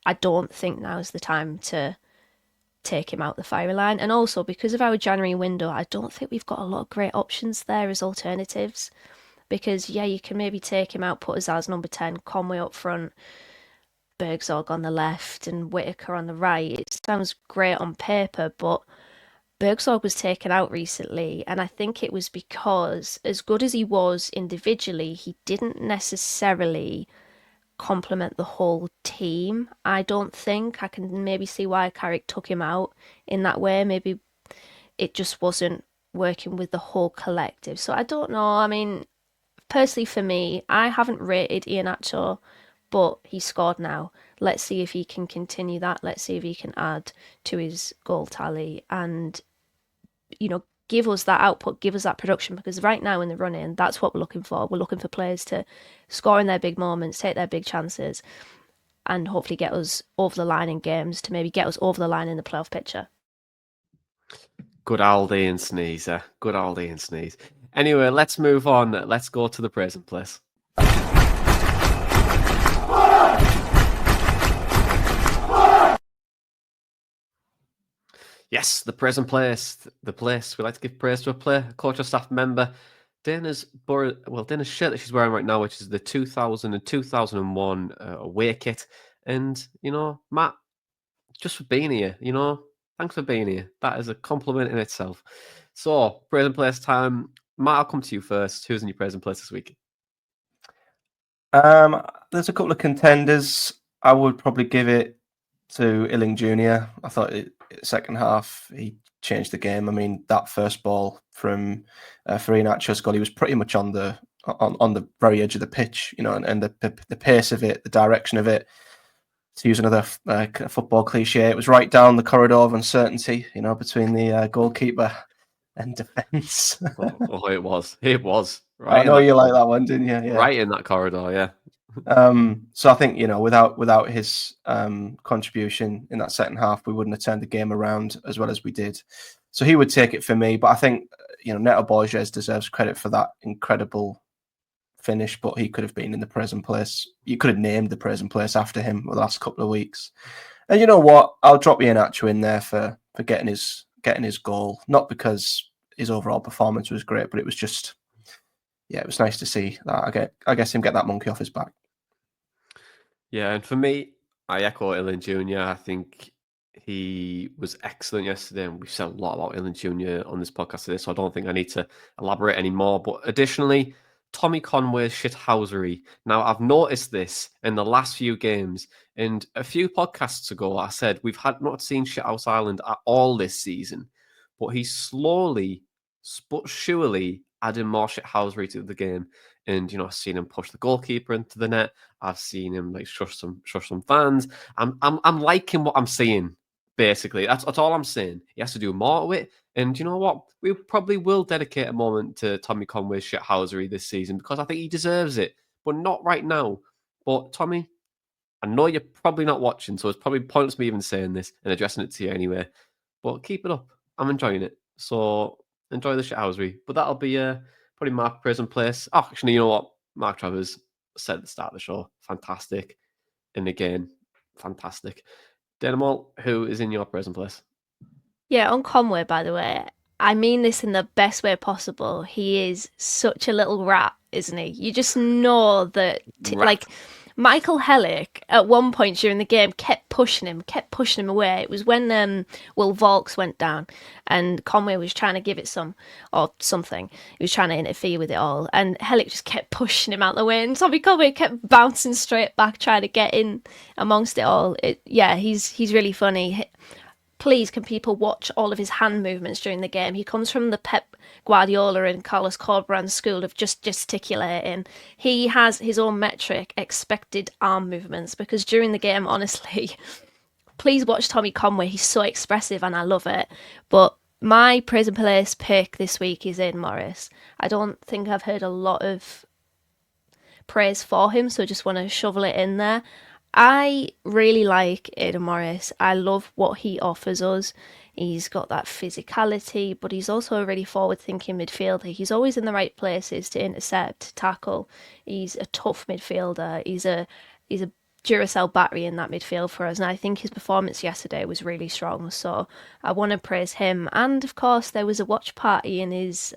I don't think now's the time to take him out the firing line. And also, because of our January window, I don't think we've got a lot of great options there as alternatives. Because, yeah, you can maybe take him out, put us as number 10, Conway up front, Bergzorg on the left, and Whitaker on the right. It sounds great on paper, but Bergzorg was taken out recently, and I think it was because, as good as he was individually, he didn't necessarily complement the whole team. I don't think. I can maybe see why Carrick took him out in that way. Maybe it just wasn't working with the whole collective. So I don't know. I mean, personally for me, I haven't rated Iheanacho, but he scored now. Let's see if he can continue that. Let's see if he can add to his goal tally and, give us that output, give us that production, because right now in the run-in, that's what we're looking for. We're looking for players to score in their big moments, take their big chances, and hopefully get us over the line in games to maybe get us over the line in the playoff picture. Good old Ian Sneezer. Good old Ian Sneeze. Anyway, let's move on. Let's go to the praise and place. Yes, the praise and place. The place. We like to give praise to a player, a coach or staff member. Dana's shirt that she's wearing right now, which is the 2000 and 2001 away kit. And, Matt, just for being here, thanks for being here. That is a compliment in itself. So, praise and place time. Matt, I'll come to you first. Who's in your praise and place this week? There's a couple of contenders. I would probably give it to Illing Jr. I thought second half he changed the game. I mean, that first ball from Iheanacho's goal, he was pretty much on the very edge of the pitch, and the pace of it, the direction of it. To use another football cliche, it was right down the corridor of uncertainty, between the goalkeeper and defence. It was. Right. I know you like that one, didn't you? Yeah. Right in that corridor, yeah. So I think, without his contribution in that second half, we wouldn't have turned the game around as well as we did. So he would take it for me. But I think, Neto Borges deserves credit for that incredible finish, but he could have been in the present place. You could have named the present place after him the last couple of weeks. And you know what? I'll drop Iheanacho in there for getting his goal, not because his overall performance was great, but it was just, it was nice to see that. I guess him get that monkey off his back. Yeah, and for me, I echo Illing Jr. I think he was excellent yesterday, and we've said a lot about Illing Jr. on this podcast today, so I don't think I need to elaborate anymore. But additionally, Tommy Conway's shithousery. Now, I've noticed this in the last few games, and a few podcasts ago, I said we've not seen Shithouse Island at all this season, but he's slowly, but surely adding more shithousery to the game. And I've seen him push the goalkeeper into the net. I've seen him shush some fans. I'm liking what I'm seeing. Basically, that's all I'm saying. He has to do more with it. And you know what? We probably will dedicate a moment to Tommy Conway's shithousery this season because I think he deserves it, but not right now. But Tommy, I know you're probably not watching, so it's probably pointless me even saying this and addressing it to you anyway. But keep it up. I'm enjoying it. So enjoy the shithousery. But that'll be probably Mark praise and place. Oh, actually, you know what? Mark Travers said at the start of the show, fantastic. And again, fantastic. Dynamo, who is in your praise and place? Yeah, on Conway, by the way, I mean this in the best way possible. He is such a little rat, isn't he? You just know that, Michael Hellick, at one point during the game, kept pushing him away. It was when Will Vaulks went down and Conway was trying to give it something. He was trying to interfere with it all. And Hellick just kept pushing him out the way. And Tommy Conway kept bouncing straight back, trying to get in amongst it all. He's really funny. Please, can people watch all of his hand movements during the game? He comes from the Pep Guardiola and Carlos Corberán school of just gesticulating. He has his own metric, expected arm movements, because during the game, honestly, please watch Tommy Conway. He's so expressive and I love it. But my praise and place pick this week is Aidan Morris. I don't think I've heard a lot of praise for him, so I just want to shovel it in there. I really like Aidan Morris. I love what he offers us. He's got that physicality, but he's also a really forward-thinking midfielder. He's always in the right places to intercept, tackle. He's a tough midfielder. He's a Duracell battery in that midfield for us, and I think his performance yesterday was really strong. So I want to praise him. And of course, there was a watch party in his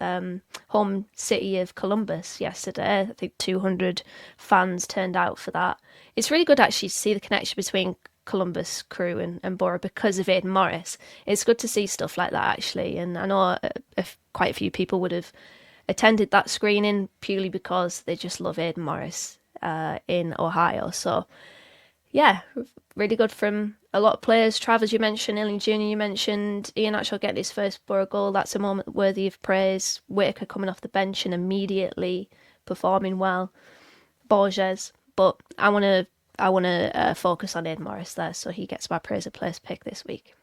home city of Columbus yesterday. I think 200 fans turned out for that. It's really good actually to see the connection between Columbus crew and Boro because of Aidan Morris. It's good to see stuff like that actually, and I know quite a few people would have attended that screening purely because they just love Aidan Morris in Ohio. So yeah, really good from a lot of players. Travers, you mentioned, Illing Jr., you mentioned, Ian Atchell getting his first Boro goal. That's a moment worthy of praise. Whitaker coming off the bench and immediately performing well. Borges, but I want to focus on Aidan Morris there, so he gets my praise of players pick this week.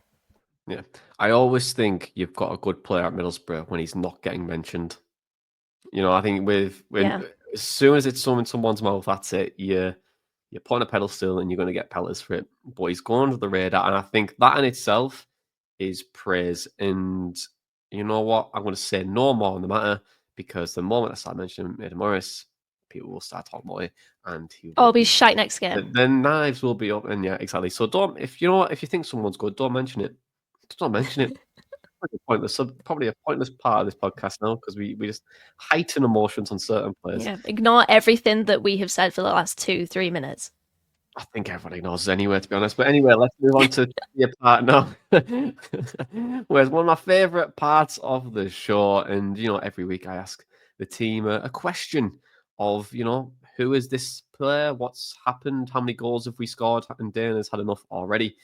Yeah, I always think you've got a good player at Middlesbrough when he's not getting mentioned. I think as soon as it's in someone's mouth, that's it. You're putting a pedestal and you're going to get pelters for it. But he's going under the radar, and I think that in itself is praise. And you know what? I'm going to say no more on the matter because the moment I start mentioning Aidan Morris, people will start talking about it, and he'll be shite next game. The knives will be up, and yeah, exactly. So if you think someone's good, don't mention it. Just don't mention it. Probably a pointless part of this podcast now because we just heighten emotions on certain players. Yeah, ignore everything that we have said for the last 2-3 minutes. I think everyone ignores us anyway, to be honest. But anyway, let's move on to your part now. Whereas one of my favourite parts of the show, and every week I ask the team a question of who is this player, what's happened, how many goals have we scored, and Dana's had enough already.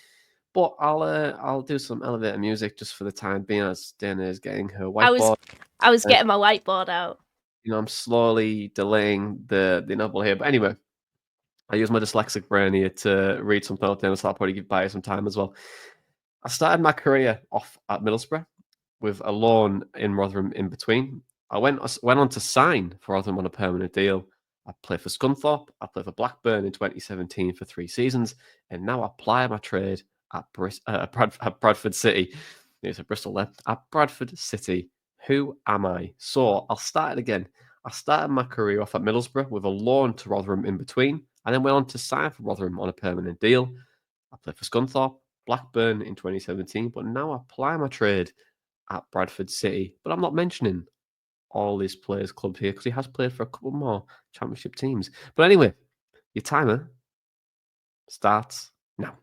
But I'll do some elevator music just for the time being as Dana is getting her whiteboard. I was getting my whiteboard out. I'm slowly delaying the inevitable here. But anyway, I use my dyslexic brain here to read something out there, so I'll probably give Bayer some time as well. I started my career off at Middlesbrough with a loan in Rotherham in between. I went on to sign for Rotherham on a permanent deal. I played for Scunthorpe. I played for Blackburn in 2017 for 3 seasons, and now I ply my trade at Bradford City. It's at Bristol there. At Bradford City. Who am I? So I'll start it again. I started my career off at Middlesbrough with a loan to Rotherham in between, and then went on to sign for Rotherham on a permanent deal. I played for Scunthorpe, Blackburn in 2017, but now I ply my trade at Bradford City. But I'm not mentioning all these players' clubs here because he has played for a couple more championship teams. But anyway, your timer starts now.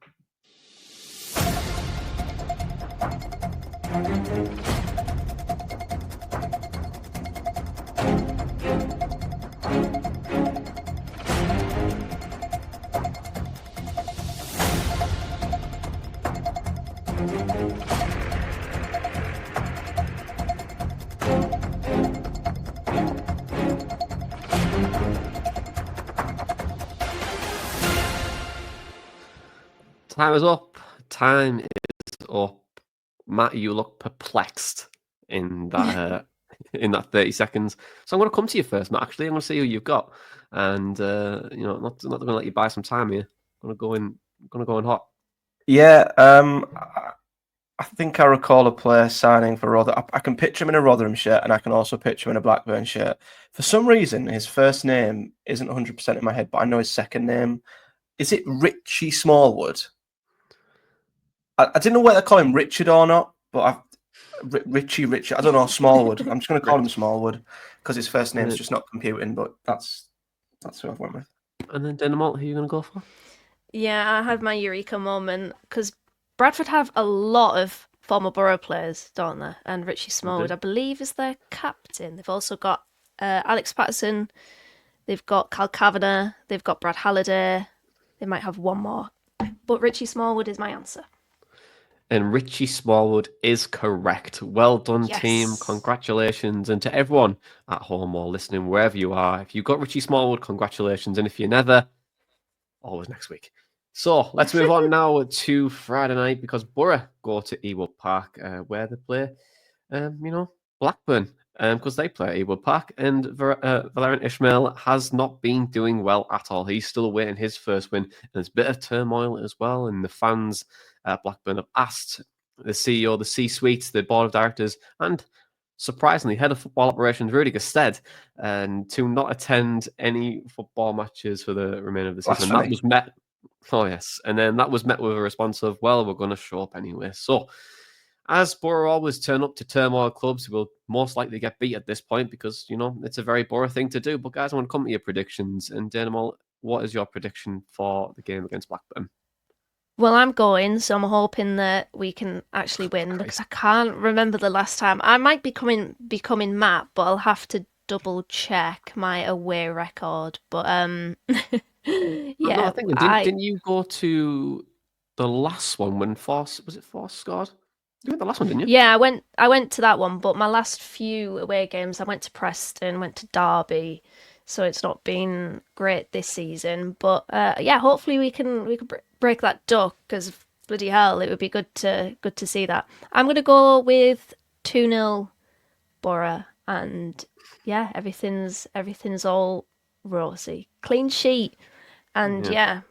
Time is up. Time is up. Matt, you look perplexed in that in that 30 seconds. So I'm going to come to you first, Matt. Actually, I'm going to see who you've got, and not going to let you buy some time here. I'm going to go in hot. Yeah, I think I recall a player signing for Rotherham. I can picture him in a Rotherham shirt, and I can also picture him in a Blackburn shirt. For some reason, his first name isn't 100% in my head, but I know his second name. Is it Richie Smallwood? I didn't know whether to call him Richard or not, but Richie, I don't know, Smallwood. I'm just going to call him Smallwood because his first name's just not computing, but that's who I've went with. And then Dynamite, who are you going to go for? Yeah, I had my eureka moment because Bradford have a lot of former Boro players, don't they? And Richie Smallwood, I believe, is their captain. They've also got Alex Patterson. They've got Cal Kavanagh. They've got Brad Halliday. They might have one more. But Richie Smallwood is my answer. And Richie Smallwood is correct. Well done, team. Congratulations. And to everyone at home or listening, wherever you are, if you got Richie Smallwood, congratulations. And if you never, always next week. So let's move on now to Friday night because Boro go to Ewood Park where they play, Blackburn because they play at Ewood Park. And Valerian Ismail has not been doing well at all. He's still awaiting his first win. And there's a bit of turmoil as well. And the fans at Blackburn have asked the CEO, the C-suite, the board of directors, and surprisingly, head of football operations, Rudy Gestead, and to not attend any football matches for the remainder of the season. And that was met. Oh, yes. And then that was met with a response of, well, we're going to show up anyway. So, as Boro always turn up to turmoil clubs, will most likely get beat at this point because, it's a very Boro thing to do. But, guys, I want to come to your predictions. And, Danimal, what is your prediction for the game against Blackburn? Well, I'm going, so I'm hoping that we can actually win because I can't remember the last time. I might be becoming Matt, but I'll have to double check my away record. But yeah, I think didn't you go to the last one when Force scored? You went the last one, didn't you? Yeah, I went to that one, but my last few away games, I went to Preston, went to Derby, so it's not been great this season. But yeah, hopefully we can break that duck because bloody hell, it would be good to see that. I'm gonna go with 2-0 Boro, and yeah, everything's all rosy, clean sheet, and yeah,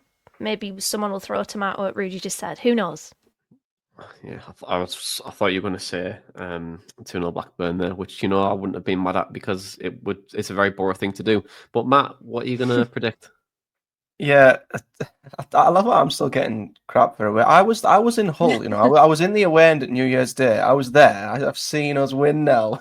maybe someone will throw a tomato at Rudy just said. Who knows? Yeah, I thought you were going to say 2-0 Blackburn there, which I wouldn't have been mad at because it's a very Boro thing to do. But Matt, what are you going to predict? Yeah, I love how I'm still getting crap for away. I was in Hull, I was in the away end at New Year's Day. I was there. I've seen us win now.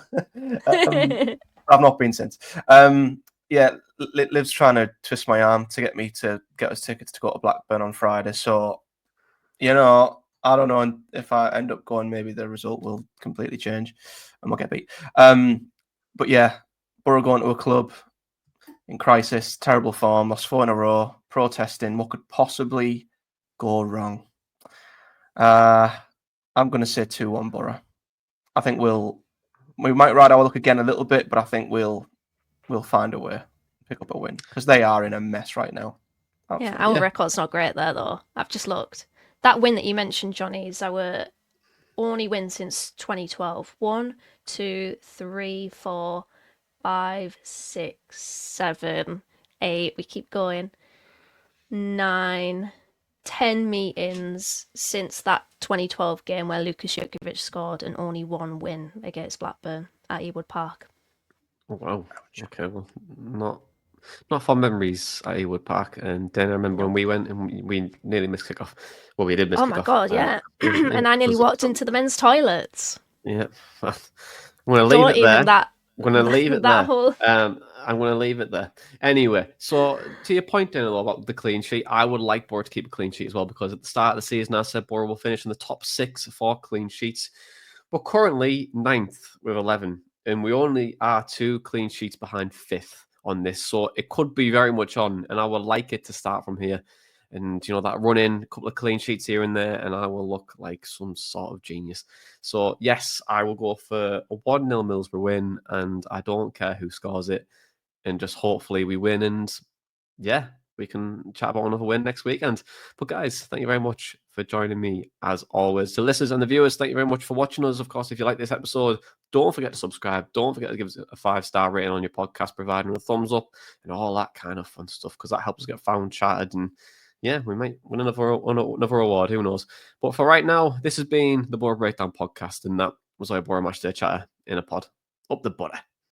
I've not been since. Yeah, Liv's trying to twist my arm to get me to get us tickets to go to Blackburn on Friday. So, I don't know if I end up going, maybe the result will completely change and we'll get beat. But yeah, Boro going to a club in crisis, terrible form, lost 4 in a row, protesting. What could possibly go wrong? I'm going to say 2-1 Boro. I think we might ride our luck again a little bit, but I think we'll find a way to pick up a win because they are in a mess right now. Yeah, our record's not great there though. I've just looked. That win that you mentioned, Jonny, is our only win since 2012. 1, 2, 3, 4, 5, 6, 7, 8. We keep going. 9, 10 meetings since that 2012 game where Lukas Jurkovic scored and only 1 win against Blackburn at Ewood Park. Oh, wow. Okay, well, not fond memories at Ewood Park. And then I remember when we went and we nearly missed kickoff. Well, we did miss kickoff. Oh my God, yeah. And I nearly walked into the men's toilets. Yeah. I'm going to leave it there. I'm going to leave it there. Whole... I'm going to leave it there. Anyway, so to your point, Daniel, about the clean sheet, I would like Boro to keep a clean sheet as well because at the start of the season, I said Boro will finish in the top 6 for clean sheets. We're currently 9th with 11, and we only are 2 clean sheets behind 5th on this. So it could be very much on, and I would like it to start from here. And, that run in, a couple of clean sheets here and there, and I will look like some sort of genius. So, yes, I will go for a 1-0 Middlesbrough win, and I don't care who scores it. And just hopefully we win, and, yeah, we can chat about another win next weekend. But, guys, thank you very much for joining me, as always. To listeners and the viewers, thank you very much for watching us. Of course, if you like this episode, don't forget to subscribe. Don't forget to give us a 5-star rating on your podcast, providing a thumbs up and all that kind of fun stuff, because that helps us get found, chatted, and yeah, we might win another award. Who knows? But for right now, this has been the Boro Breakdown podcast, and that was our Boro Matchday Chatter in a pod. Up the butter.